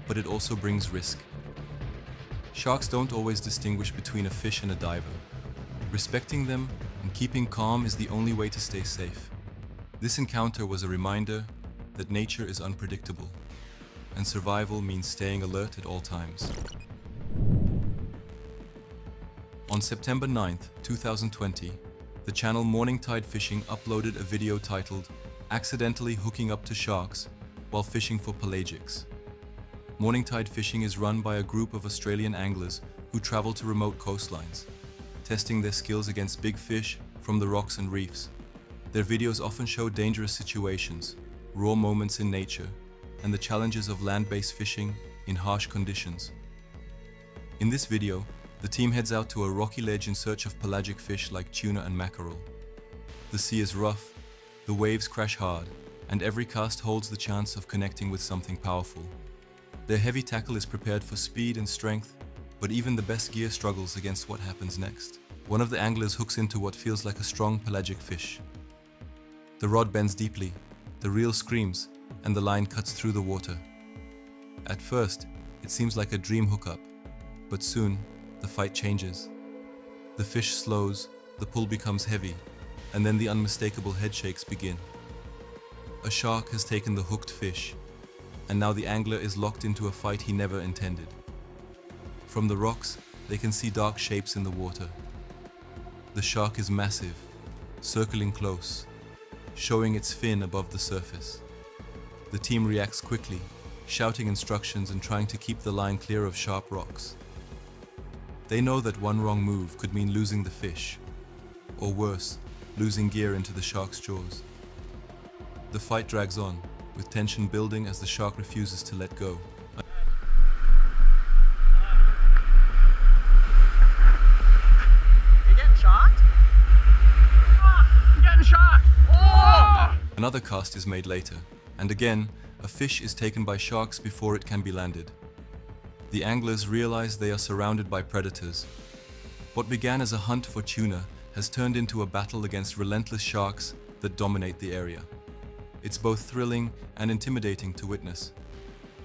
but it also brings risk. Sharks don't always distinguish between a fish and a diver. Respecting them and keeping calm is the only way to stay safe. This encounter was a reminder that nature is unpredictable, and survival means staying alert at all times. On September 9th, 2020, the channel Morning Tide Fishing uploaded a video titled "Accidentally Hooking Up to Sharks While Fishing for Pelagics." Morning Tide Fishing is run by a group of Australian anglers who travel to remote coastlines, testing their skills against big fish from the rocks and reefs. Their videos often show dangerous situations, raw moments in nature, and the challenges of land-based fishing in harsh conditions. In this video, the team heads out to a rocky ledge in search of pelagic fish like tuna and mackerel. The sea is rough, the waves crash hard, and every cast holds the chance of connecting with something powerful. Their heavy tackle is prepared for speed and strength, but even the best gear struggles against what happens next. One of the anglers hooks into what feels like a strong pelagic fish. The rod bends deeply, the reel screams, and the line cuts through the water. At first, it seems like a dream hookup, but soon, the fight changes. The fish slows, the pull becomes heavy, and then the unmistakable head shakes begin. A shark has taken the hooked fish, and now the angler is locked into a fight he never intended. From the rocks, they can see dark shapes in the water. The shark is massive, circling close, showing its fin above the surface. The team reacts quickly, shouting instructions and trying to keep the line clear of sharp rocks. They know that one wrong move could mean losing the fish, or worse, losing gear into the shark's jaws. The fight drags on, with tension building as the shark refuses to let go. You getting shocked? I'm getting shocked! Oh! Another cast is made later, and again, a fish is taken by sharks before it can be landed. The anglers realize they are surrounded by predators. What began as a hunt for tuna has turned into a battle against relentless sharks that dominate the area. It's both thrilling and intimidating to witness.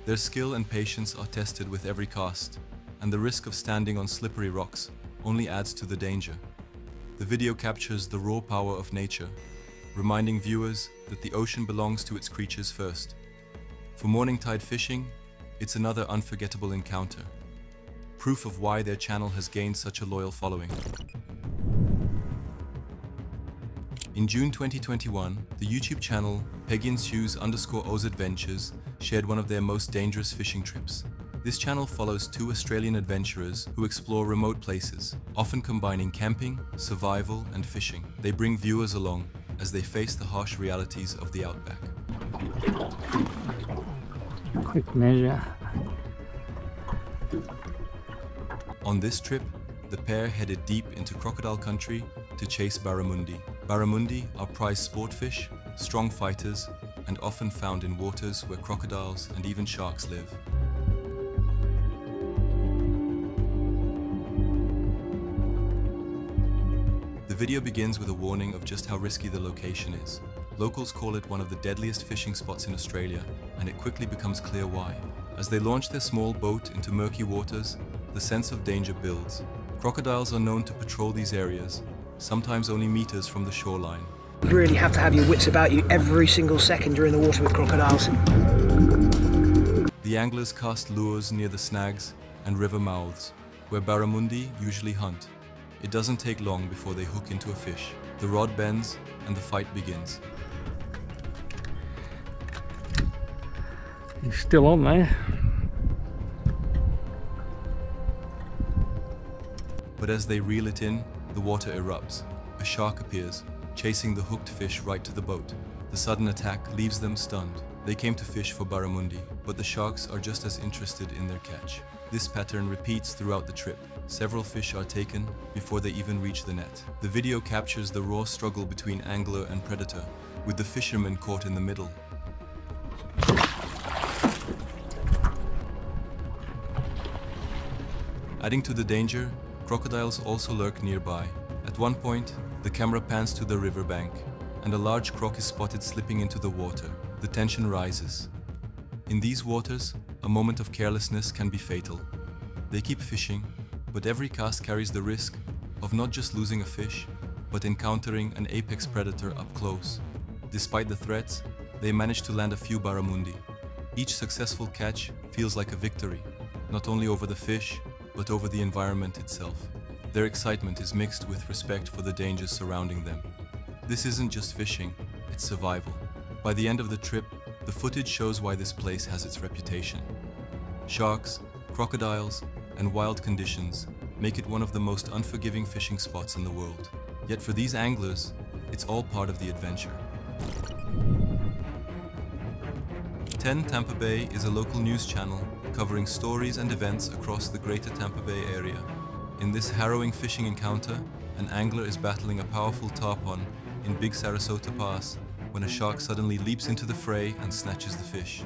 Their skill and patience are tested with every cast, and the risk of standing on slippery rocks only adds to the danger. The video captures the raw power of nature, reminding viewers that the ocean belongs to its creatures first. For Morning Tide Fishing, it's another unforgettable encounter, proof of why their channel has gained such a loyal following. In June 2021, the YouTube channel PeggyandSues_Oz Adventures shared one of their most dangerous fishing trips. This channel follows two Australian adventurers who explore remote places, often combining camping, survival, and fishing. They bring viewers along as they face the harsh realities of the outback. Quick measure. On this trip, the pair headed deep into crocodile country to chase barramundi. Barramundi are prized sport fish, strong fighters, and often found in waters where crocodiles and even sharks live. The video begins with a warning of just how risky the location is. Locals call it one of the deadliest fishing spots in Australia, and it quickly becomes clear why. As they launch their small boat into murky waters, the sense of danger builds. Crocodiles are known to patrol these areas, sometimes only meters from the shoreline. You really have to have your wits about you every single second you're in the water with crocodiles. The anglers cast lures near the snags and river mouths, where barramundi usually hunt. It doesn't take long before they hook into a fish. The rod bends and the fight begins. He's still on there. But as they reel it in, the water erupts. A shark appears, chasing the hooked fish right to the boat. The sudden attack leaves them stunned. They came to fish for barramundi, but the sharks are just as interested in their catch. This pattern repeats throughout the trip. Several fish are taken before they even reach the net. The video captures the raw struggle between angler and predator, with the fisherman caught in the middle. Adding to the danger, crocodiles also lurk nearby. At one point, the camera pans to the riverbank, and a large croc is spotted slipping into the water. The tension rises. In these waters, a moment of carelessness can be fatal. They keep fishing, but every cast carries the risk of not just losing a fish, but encountering an apex predator up close. Despite the threats, they manage to land a few barramundi. Each successful catch feels like a victory, not only over the fish, but over the environment itself. Their excitement is mixed with respect for the dangers surrounding them. This isn't just fishing, it's survival. By the end of the trip, the footage shows why this place has its reputation. Sharks, crocodiles, and wild conditions make it one of the most unforgiving fishing spots in the world. Yet for these anglers, it's all part of the adventure. 10 Tampa Bay is a local news channel covering stories and events across the greater Tampa Bay area. In this harrowing fishing encounter, an angler is battling a powerful tarpon in Big Sarasota Pass when a shark suddenly leaps into the fray and snatches the fish.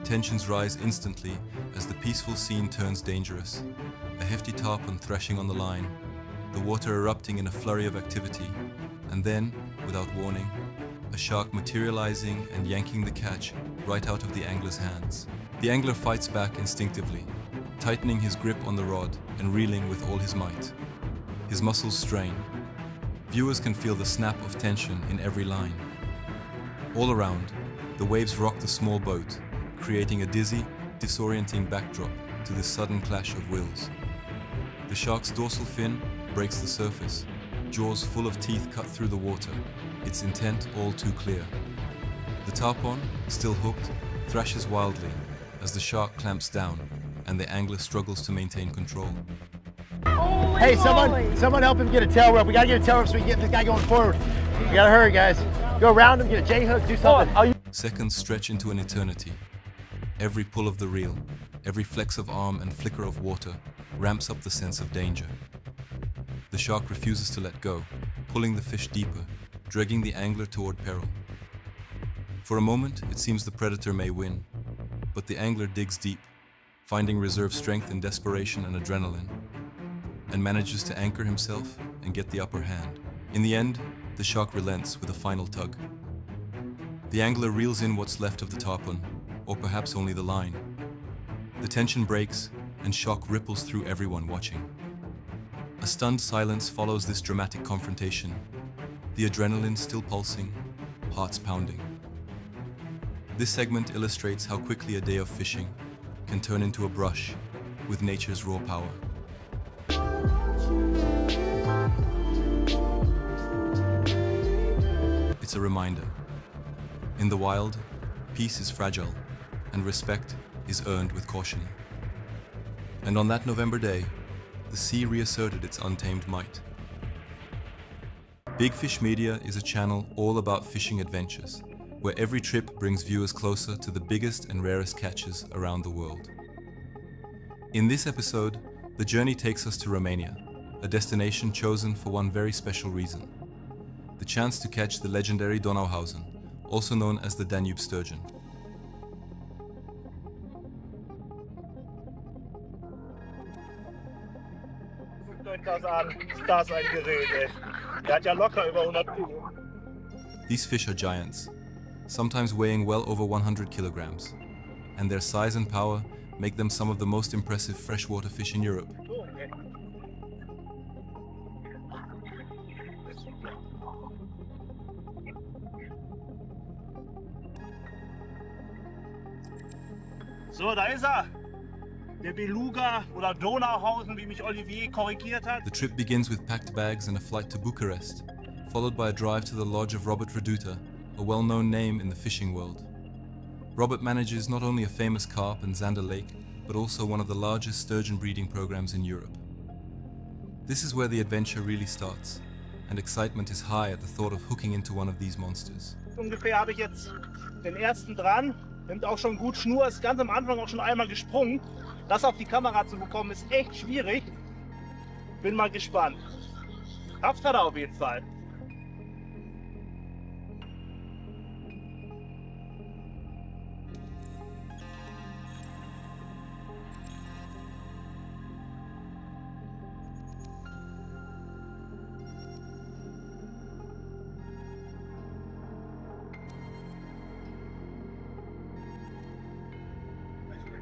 Tensions rise instantly as the peaceful scene turns dangerous. A hefty tarpon thrashing on the line, the water erupting in a flurry of activity, and then, without warning, a shark materializing and yanking the catch right out of the angler's hands. The angler fights back instinctively, tightening his grip on the rod and reeling with all his might. His muscles strain. Viewers can feel the snap of tension in every line. All around, the waves rock the small boat, creating a dizzy, disorienting backdrop to this sudden clash of wills. The shark's dorsal fin breaks the surface, jaws full of teeth cut through the water, its intent all too clear. The tarpon, still hooked, thrashes wildly as the shark clamps down and the angler struggles to maintain control. Hey, someone help him get a tail rope. We gotta get a tail rope so we can get this guy going forward. We gotta hurry, guys. Go around him, get a J-hook, do something. Seconds stretch into an eternity. Every pull of the reel, every flex of arm and flicker of water ramps up the sense of danger. The shark refuses to let go, pulling the fish deeper, dragging the angler toward peril. For a moment, it seems the predator may win, but the angler digs deep, finding reserve strength in desperation and adrenaline, and manages to anchor himself and get the upper hand. In the end, the shark relents with a final tug. The angler reels in what's left of the tarpon, or perhaps only the line. The tension breaks, and shock ripples through everyone watching. A stunned silence follows this dramatic confrontation, the adrenaline still pulsing, hearts pounding. This segment illustrates how quickly a day of fishing can turn into a brush with nature's raw power. It's a reminder. In the wild, peace is fragile, and respect is earned with caution. And on that November day, the sea reasserted its untamed might. Big Fish Media is a channel all about fishing adventures, where every trip brings viewers closer to the biggest and rarest catches around the world. In this episode, the journey takes us to Romania, a destination chosen for one very special reason: the chance to catch the legendary Donauhausen, also known as the Danube sturgeon. These fish are giants, sometimes weighing well over 100 kilograms, and their size and power make them some of the most impressive freshwater fish in Europe. So, da ist er. Der Beluga oder Donauhausen, wie mich Olivier korrigiert hat. The trip begins with packed bags and a flight to Bucharest, followed by a drive to the lodge of Robert Reduta, a well-known name in the fishing world. Robert manages not only a famous carp and Zander Lake, but also one of the largest sturgeon breeding programs in Europe. This is where the adventure really starts, and excitement is high at the thought of hooking into one of these monsters. Ungefähr habe ich jetzt den ersten dran, nimmt auch schon gut Schnur, ist ganz am Anfang auch schon einmal gesprungen. Das auf die Kamera zu bekommen ist echt schwierig. Bin mal gespannt. Kraft hat er auf jeden Fall.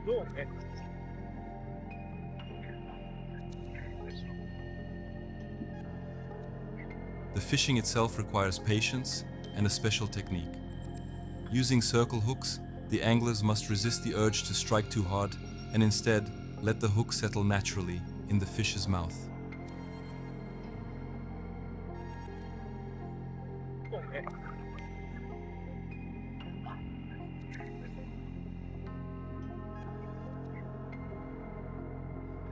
So, okay. The fishing itself requires patience and a special technique. Using circle hooks, the anglers must resist the urge to strike too hard and instead let the hook settle naturally in the fish's mouth. Okay.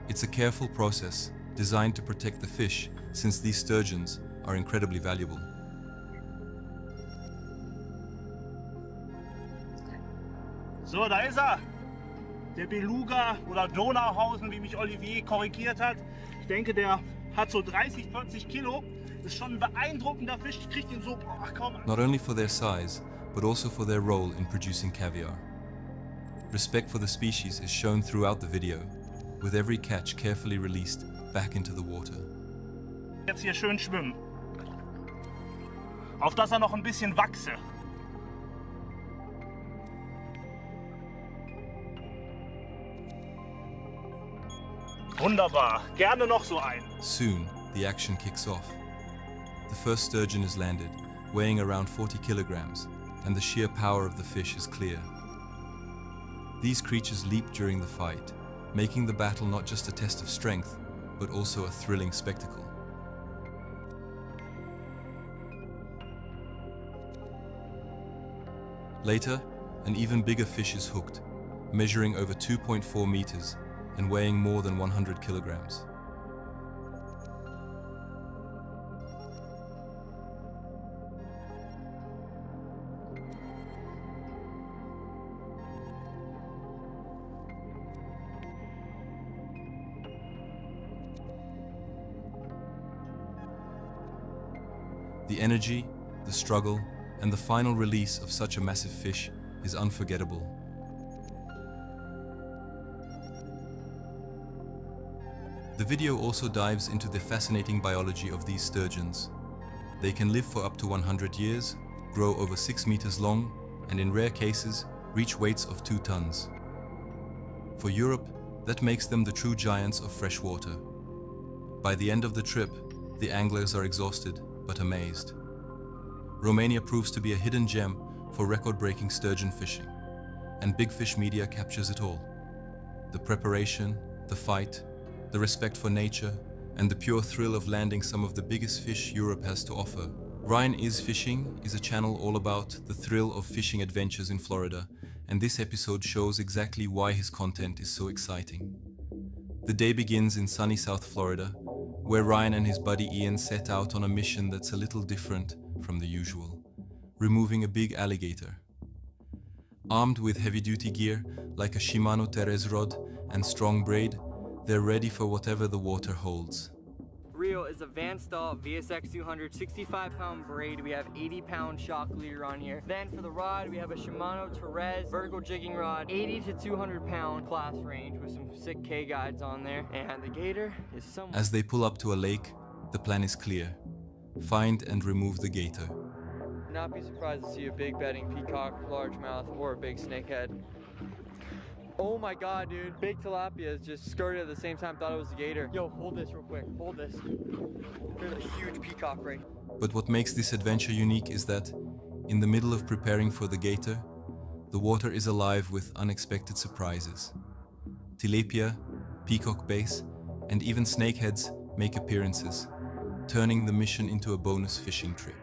It's a careful process designed to protect the fish, since these sturgeons are incredibly valuable. So, da ist er. Der Beluga oder Donauhausen, wie mich Olivier korrigiert hat. Ich denke, der hat so 30, 40 Kilo. Das ist schon ein beeindruckender Fisch. Ich krieg den so, ach komm. Not only for their size, but also for their role in producing caviar. Respect for the species is shown throughout the video, with every catch carefully released back into the water. Jetzt hier schön schwimmen. Auf dass er noch ein bisschen wachse. Wunderbar. Gerne noch so ein. Soon, the action kicks off. The first sturgeon is landed, weighing around 40 kilograms, and the sheer power of the fish is clear. These creatures leap during the fight, making the battle not just a test of strength, but also a thrilling spectacle. Later, an even bigger fish is hooked, measuring over 2.4 meters and weighing more than 100 kilograms. The energy, the struggle, and the final release of such a massive fish is unforgettable. The video also dives into the fascinating biology of these sturgeons. They can live for up to 100 years, grow over 6 meters long, and in rare cases, reach weights of 2 tons. For Europe, that makes them the true giants of fresh water. By the end of the trip, the anglers are exhausted but amazed. Romania proves to be a hidden gem for record-breaking sturgeon fishing, and Big Fish Media captures it all. The preparation, the fight, the respect for nature, and the pure thrill of landing some of the biggest fish Europe has to offer. Ryan Is Fishing is a channel all about the thrill of fishing adventures in Florida, and this episode shows exactly why his content is so exciting. The day begins in sunny South Florida, where Ryan and his buddy Ian set out on a mission that's a little different from the usual, removing a big alligator. Armed with heavy-duty gear like a Shimano Terez rod and strong braid, they're ready for whatever the water holds. Reel is a Van Staal VSX 200 65-pound braid. We have 80-pound shock leader on here. Then for the rod, we have a Shimano Terez vertical jigging rod, 80 to 200-pound class range with some sick K-guides on there. And the gator is somewhere. As they pull up to a lake, the plan is clear. Find and remove the gator. Not be surprised to see a big bedding peacock, largemouth, or a big snakehead. Oh my god, dude. Big tilapia just skirted at the same time, thought it was a gator. Yo, hold this real quick. Hold this. There's a huge peacock right. But what makes this adventure unique is that, in the middle of preparing for the gator, the water is alive with unexpected surprises. tilapia, peacock bass, and even snakeheads make appearances, turning the mission into a bonus fishing trip.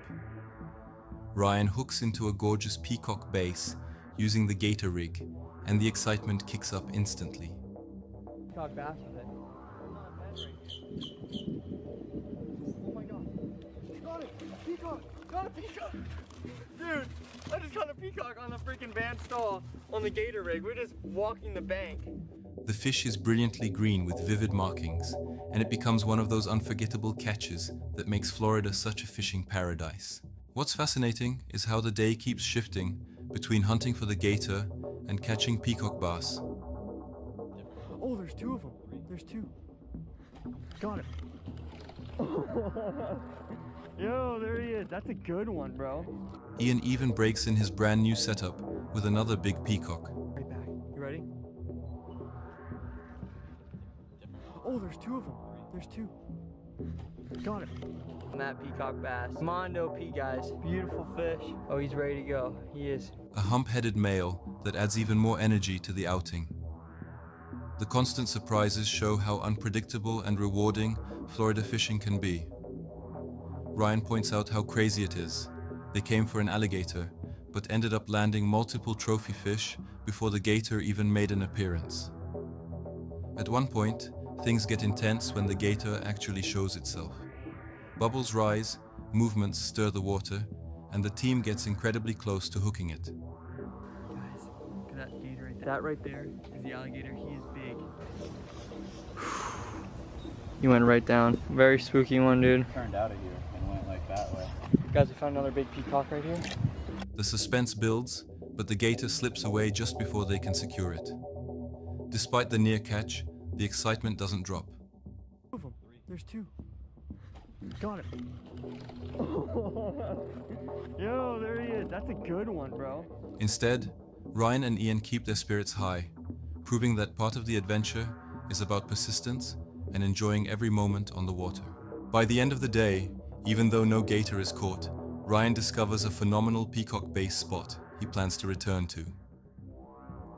Ryan hooks into a gorgeous peacock bass using the gator rig, and the excitement kicks up instantly. Peacock bass with it. Oh my god. Got it! Peacock! Got a peacock! Dude, I just got a peacock on the freaking band stall on the gator rig. We're just walking the bank. The fish is brilliantly green with vivid markings, and it becomes one of those unforgettable catches that makes Florida such a fishing paradise. What's fascinating is how the day keeps shifting between hunting for the gator and catching peacock bass. Oh, there's two of them. There's two. Got it. Yo, there he is. That's a good one, bro. Ian even breaks in his brand new setup with another big peacock. Right back. You ready? Oh, there's two of them. There's two. Got it. On that peacock bass. Mondo P, guys. Beautiful fish. Oh, he's ready to go. He is. A hump-headed male that adds even more energy to the outing. The constant surprises show how unpredictable and rewarding Florida fishing can be. Ryan points out how crazy it is. They came for an alligator, but ended up landing multiple trophy fish before the gator even made an appearance. At one point, things get intense when the gator actually shows itself. Bubbles rise, movements stir the water, and the team gets incredibly close to hooking it. Guys, look at that gator right there. That right there is the alligator. He is big. He went right down. Very spooky one, dude. Turned out of here and went like that way. Guys, we found another big peacock right here. The suspense builds, but the gator slips away just before they can secure it. Despite the near catch, the excitement doesn't drop. Two of them. There's two. Got it. Yo, there he is. That's a good one, bro. Instead, Ryan and Ian keep their spirits high, proving that part of the adventure is about persistence and enjoying every moment on the water. By the end of the day, even though no gator is caught, Ryan discovers a phenomenal peacock bass spot he plans to return to.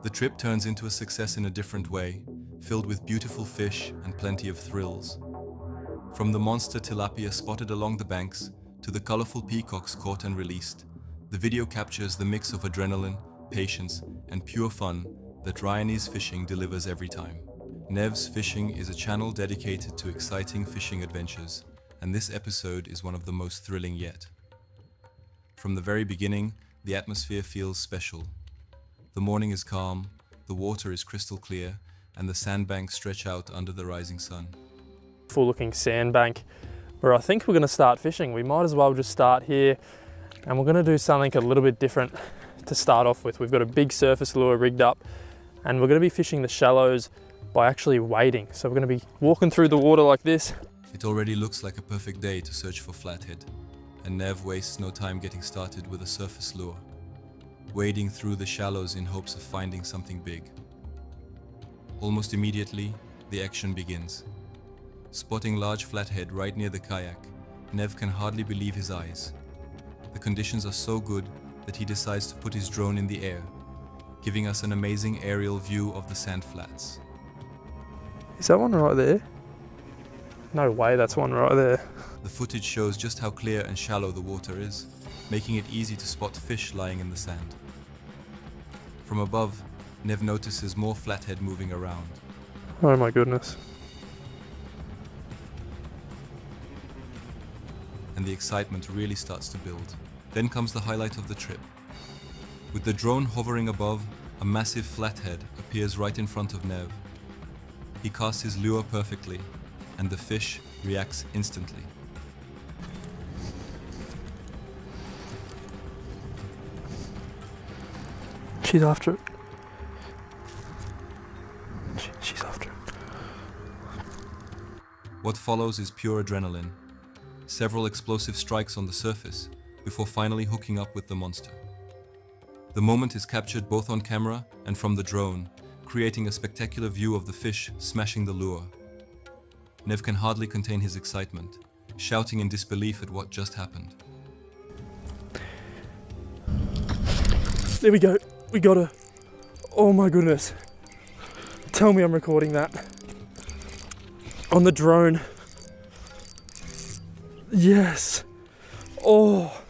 The trip turns into a success in a different way, filled with beautiful fish and plenty of thrills. From the monster tilapia spotted along the banks to the colorful peacocks caught and released, the video captures the mix of adrenaline, patience, and pure fun that Ryanese Fishing delivers every time. Nev's Fishing is a channel dedicated to exciting fishing adventures, and this episode is one of the most thrilling yet. From the very beginning, the atmosphere feels special. The morning is calm, the water is crystal clear, and the sandbanks stretch out under the rising sun. Full looking sandbank where I think we're going to start fishing. We might as well just start here, and we're going to do something a little bit different to start off with. We've got a big surface lure rigged up, and we're going to be fishing the shallows by actually wading. So we're going to be walking through the water like this. It already looks like a perfect day to search for flathead, and Nev wastes no time getting started with a surface lure, wading through the shallows in hopes of finding something big. Almost immediately, the action begins. Spotting large flathead right near the kayak, Nev can hardly believe his eyes. The conditions are so good that he decides to put his drone in the air, giving us an amazing aerial view of the sand flats. Is that one right there? No way, that's one right there. The footage shows just how clear and shallow the water is, making it easy to spot fish lying in the sand. From above, Nev notices more flathead moving around. Oh my goodness. And the excitement really starts to build. Then comes the highlight of the trip. With the drone hovering above, a massive flathead appears right in front of Nev. He casts his lure perfectly, and the fish reacts instantly. She's after it. She's after it. What follows is pure adrenaline. Several explosive strikes on the surface before finally hooking up with the monster. The moment is captured both on camera and from the drone, creating a spectacular view of the fish smashing the lure. Nev can hardly contain his excitement, shouting in disbelief at what just happened. There we go. We got her. Oh my goodness. Tell me I'm recording that. On the drone. Yes. Oh,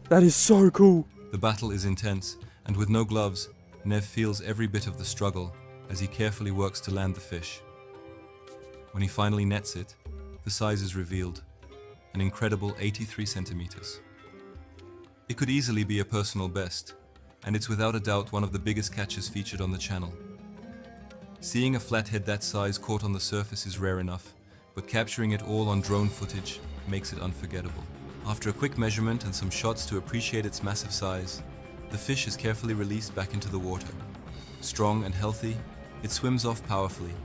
that is so cool. The battle is intense, and with no gloves, Nev feels every bit of the struggle as he carefully works to land the fish. When he finally nets it, the size is revealed, an incredible 83 centimeters. It could easily be a personal best, and it's without a doubt one of the biggest catches featured on the channel. Seeing a flathead that size caught on the surface is rare enough, but capturing it all on drone footage makes it unforgettable. After a quick measurement and some shots to appreciate its massive size, the fish is carefully released back into the water. Strong and healthy, it swims off powerfully,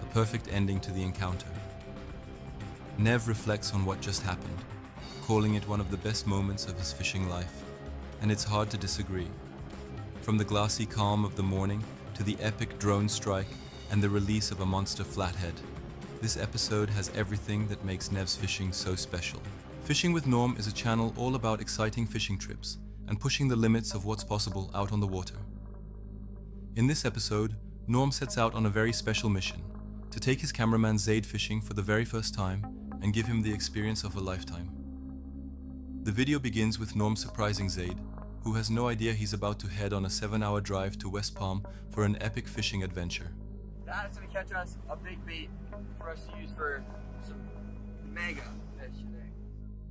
a perfect ending to the encounter. Nev reflects on what just happened, calling it one of the best moments of his fishing life, and it's hard to disagree. From the glassy calm of the morning to the epic drone strike and the release of a monster flathead, this episode has everything that makes Nev's fishing so special. Fishing with Norm is a channel all about exciting fishing trips and pushing the limits of what's possible out on the water. In this episode, Norm sets out on a very special mission, to take his cameraman Zaid fishing for the very first time and give him the experience of a lifetime. The video begins with Norm surprising Zaid, who has no idea he's about to head on a 7-hour drive to West Palm for an epic fishing adventure. That's gonna catch us a big bait for us to use for some mega fish today.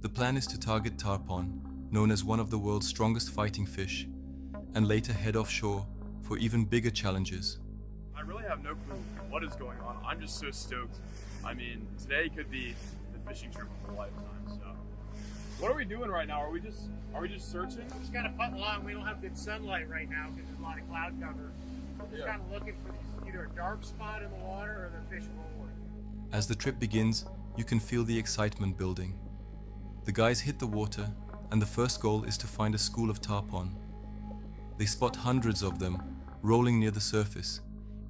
The plan is to target tarpon, known as one of the world's strongest fighting fish, and later head offshore for even bigger challenges. I really have no clue what is going on. I'm just so stoked. I mean, today could be the fishing trip of a lifetime, so. What are we doing right now? Are we just searching? We're just kind of putting along. We don't have good sunlight right now because there's a lot of cloud cover. We're just kind of looking for either a dark spot in the water or the fish rolling. As the trip begins, you can feel the excitement building. The guys hit the water, and the first goal is to find a school of tarpon. They spot hundreds of them, rolling near the surface,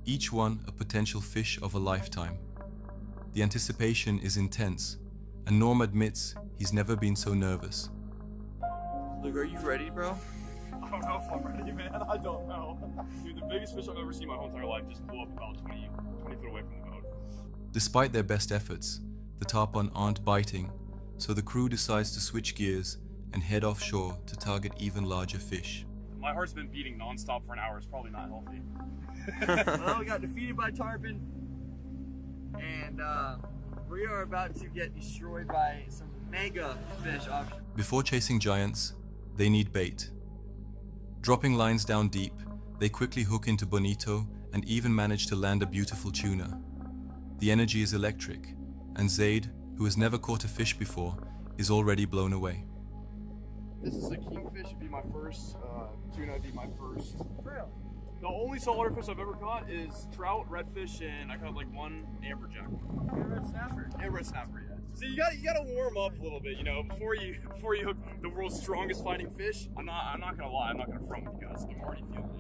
each one a potential fish of a lifetime. The anticipation is intense, and Norm admits he's never been so nervous. Luke, are you ready, bro? I don't know if I'm ready, man. I don't know. Dude, the biggest fish I've ever seen in my whole entire life just blew up about 20 foot away from the boat. Despite their best efforts, the tarpon aren't biting, so the crew decides to switch gears and head offshore to target even larger fish. My heart's been beating non-stop for an hour. It's probably not healthy. Well, we got defeated by tarpon, and we are about to get destroyed by some mega fish offshore. Before chasing giants, they need bait. Dropping lines down deep, they quickly hook into bonito and even manage to land a beautiful tuna. The energy is electric, and Zaid, who has never caught a fish before, is already blown away. This is a kingfish. It'd be my first. Tuna would be my first. Really? The only saltwater fish I've ever caught is trout, redfish, and I caught like one amberjack. And red snapper. And red snapper, yeah. So you gotta warm up a little bit, you know, before you hook the world's strongest fighting fish. I'm not gonna lie. I'm not gonna front with you guys. I'm already feeling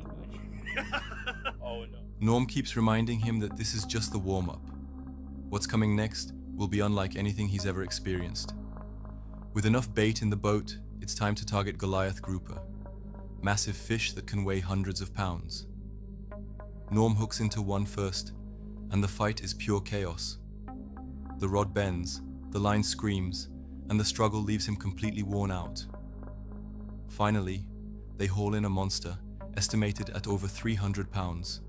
it. Oh no. Norm keeps reminding him that this is just the warm-up. What's coming next will be unlike anything he's ever experienced. With enough bait in the boat, it's time to target Goliath grouper, massive fish that can weigh hundreds of pounds. Norm hooks into one first, and the fight is pure chaos. The rod bends, the line screams, and the struggle leaves him completely worn out. Finally, they haul in a monster, estimated at over 300 pounds,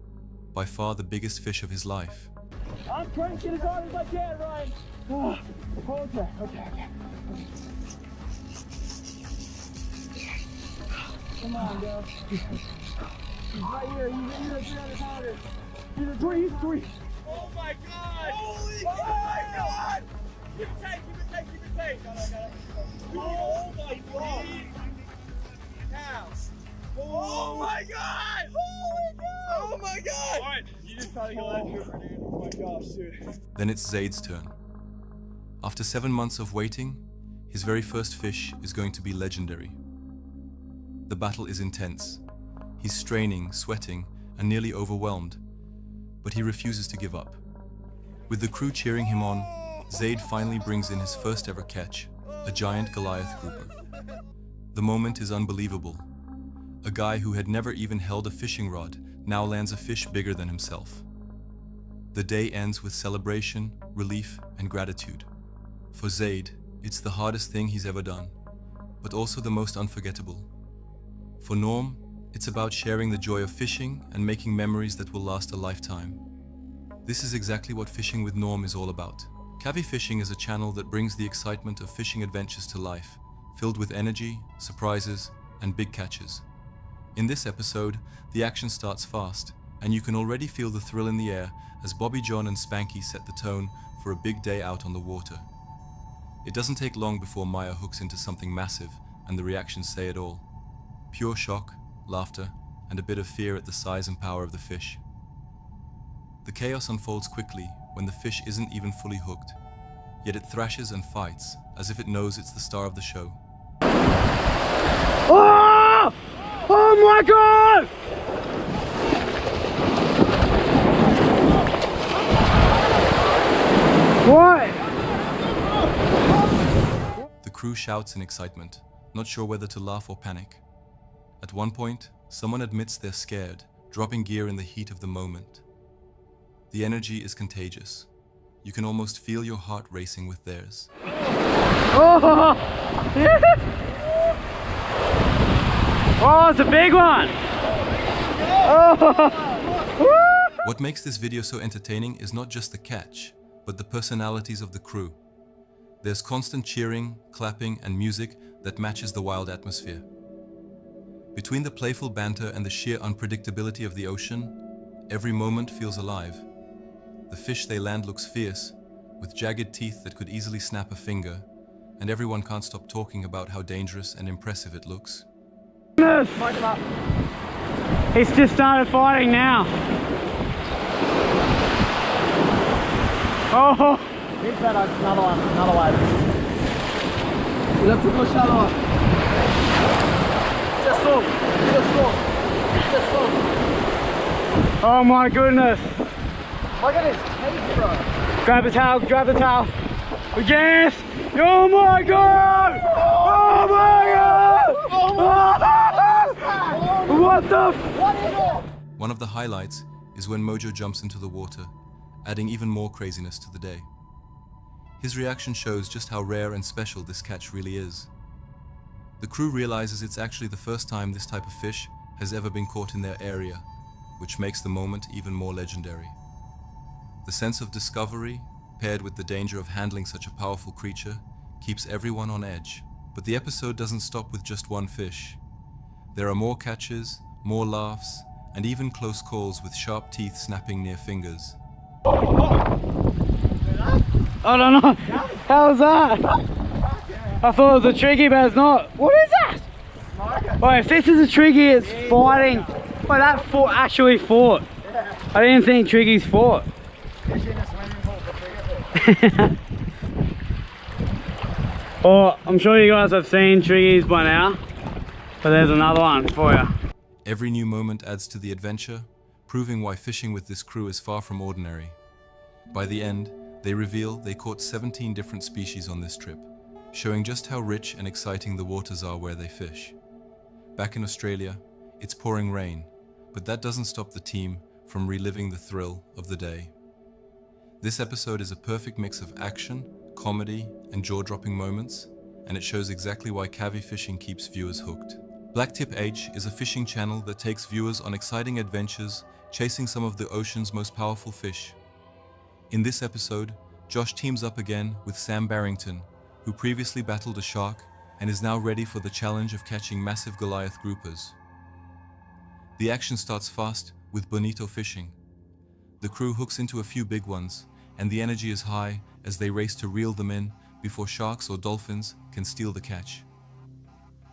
by far the biggest fish of his life. I'm trying to get as hard as I can, Ryan. Okay. Come on, girl. He's right here. He's 300 pounders. He's a three. Oh my God! Holy God! Keep it tight. Oh my God! Now. Oh my God! Oh my God! All right, you just gotta go left here, dude. Oh my gosh, dude. Then it's Zaid's turn. After 7 months of waiting, his very first fish is going to be legendary. The battle is intense. He's straining, sweating, and nearly overwhelmed, but he refuses to give up. With the crew cheering him on, Zaid finally brings in his first ever catch, a giant Goliath grouper. The moment is unbelievable. A guy who had never even held a fishing rod now lands a fish bigger than himself. The day ends with celebration, relief, and gratitude. For Zaid, it's the hardest thing he's ever done, but also the most unforgettable. For Norm, it's about sharing the joy of fishing and making memories that will last a lifetime. This is exactly what Fishing with Norm is all about. Cavi Fishing is a channel that brings the excitement of fishing adventures to life, filled with energy, surprises, and big catches. In this episode, the action starts fast, and you can already feel the thrill in the air as Bobby John and Spanky set the tone for a big day out on the water. It doesn't take long before Maya hooks into something massive, and the reactions say it all. Pure shock, laughter, and a bit of fear at the size and power of the fish. The chaos unfolds quickly when the fish isn't even fully hooked, yet it thrashes and fights as if it knows it's the star of the show. Oh! Oh my God! What? The crew shouts in excitement, not sure whether to laugh or panic. At one point, someone admits they're scared, dropping gear in the heat of the moment. The energy is contagious. You can almost feel your heart racing with theirs. Oh! Oh, it's a big one! Oh! What makes this video so entertaining is not just the catch, but the personalities of the crew. There's constant cheering, clapping, and music that matches the wild atmosphere. Between the playful banter and the sheer unpredictability of the ocean, every moment feels alive. The fish they land looks fierce, with jagged teeth that could easily snap a finger, and everyone can't stop talking about how dangerous and impressive it looks. He's just started fighting now. Oh! He's better. Another one. Another one. You have to go shallower. Just slow. Just slow. Just slow. Oh my goodness. Look at his teeth, bro. Grab the towel, grab the towel. Yes! Oh my God! Oh my God! Oh! What the f— One of the highlights is when Mojo jumps into the water, adding even more craziness to the day. His reaction shows just how rare and special this catch really is. The crew realizes it's actually the first time this type of fish has ever been caught in their area, which makes the moment even more legendary. The sense of discovery, paired with the danger of handling such a powerful creature, keeps everyone on edge. But the episode doesn't stop with just one fish. There are more catches, more laughs, and even close calls with sharp teeth snapping near fingers. I don't know. How was that? I thought it was a triggy, but it's not. What is that? Wait, if this is a triggy, it's fighting. Wait, that actually fought. I didn't think triggies fought. Oh, I'm sure you guys have seen triggies by now, but there's another one for you. Every new moment adds to the adventure, proving why fishing with this crew is far from ordinary. By the end, they reveal they caught 17 different species on this trip, showing just how rich and exciting the waters are where they fish. Back in Australia, it's pouring rain, but that doesn't stop the team from reliving the thrill of the day. This episode is a perfect mix of action, comedy, and jaw-dropping moments, and it shows exactly why Cavi Fishing keeps viewers hooked. Blacktip H is a fishing channel that takes viewers on exciting adventures, chasing some of the ocean's most powerful fish. In this episode, Josh teams up again with Sam Barrington, who previously battled a shark and is now ready for the challenge of catching massive Goliath groupers. The action starts fast with bonito fishing. The crew hooks into a few big ones, and the energy is high as they race to reel them in before sharks or dolphins can steal the catch.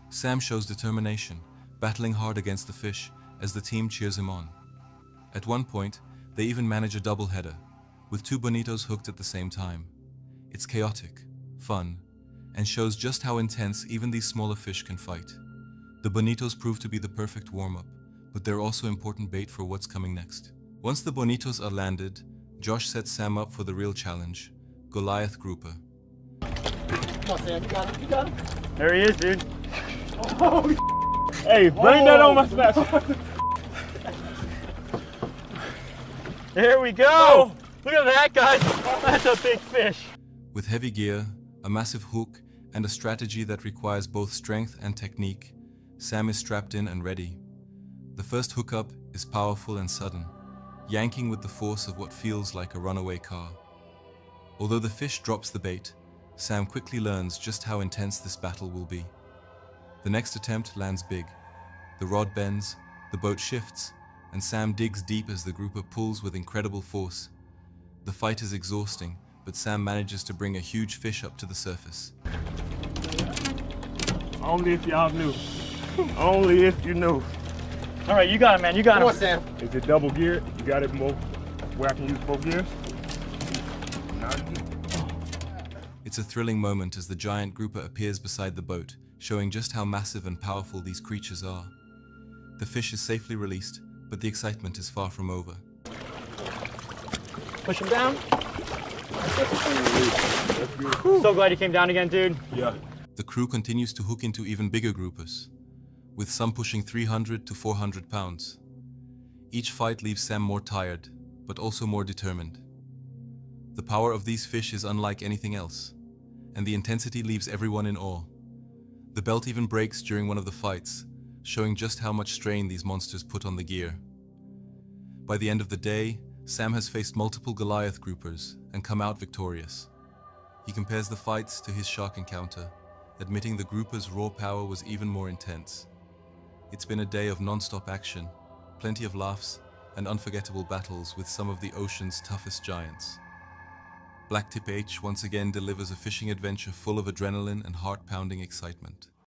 Sam shows determination, battling hard against the fish as the team cheers him on. At one point, they even manage a double-header, with two bonitos hooked at the same time. It's chaotic, fun, and shows just how intense even these smaller fish can fight. The bonitos prove to be the perfect warm-up, but they're also important bait for what's coming next. Once the bonitos are landed, Josh sets Sam up for the real challenge, Goliath grouper. Come on, Sam, you got him, you got him. There he is, dude. Oh, hey, bring that on my smash. There we go. Look at that, guys. That's a big fish. With heavy gear, a massive hook, and a strategy that requires both strength and technique, Sam is strapped in and ready. The first hookup is powerful and sudden, yanking with the force of what feels like a runaway car. Although the fish drops the bait, Sam quickly learns just how intense this battle will be. The next attempt lands big. The rod bends, the boat shifts, and Sam digs deep as the grouper pulls with incredible force. The fight is exhausting, but Sam manages to bring a huge fish up to the surface. Only if y'all knew. Only if you knew. All right, you got it, man. You got it. Come on, Sam. Is it double geared? You got it more where I can use both gears? It's a thrilling moment as the giant grouper appears beside the boat, showing just how massive and powerful these creatures are. The fish is safely released, but the excitement is far from over. Push him down. So glad you came down again, dude. Yeah. The crew continues to hook into even bigger groupers, with some pushing 300 to 400 pounds. Each fight leaves Sam more tired, but also more determined. The power of these fish is unlike anything else, and the intensity leaves everyone in awe. The belt even breaks during one of the fights, showing just how much strain these monsters put on the gear. By the end of the day, Sam has faced multiple Goliath groupers and come out victorious. He compares the fights to his shark encounter, admitting the groupers' raw power was even more intense. It's been a day of non-stop action, plenty of laughs, and unforgettable battles with some of the ocean's toughest giants. Blacktip H once again delivers a fishing adventure full of adrenaline and heart-pounding excitement.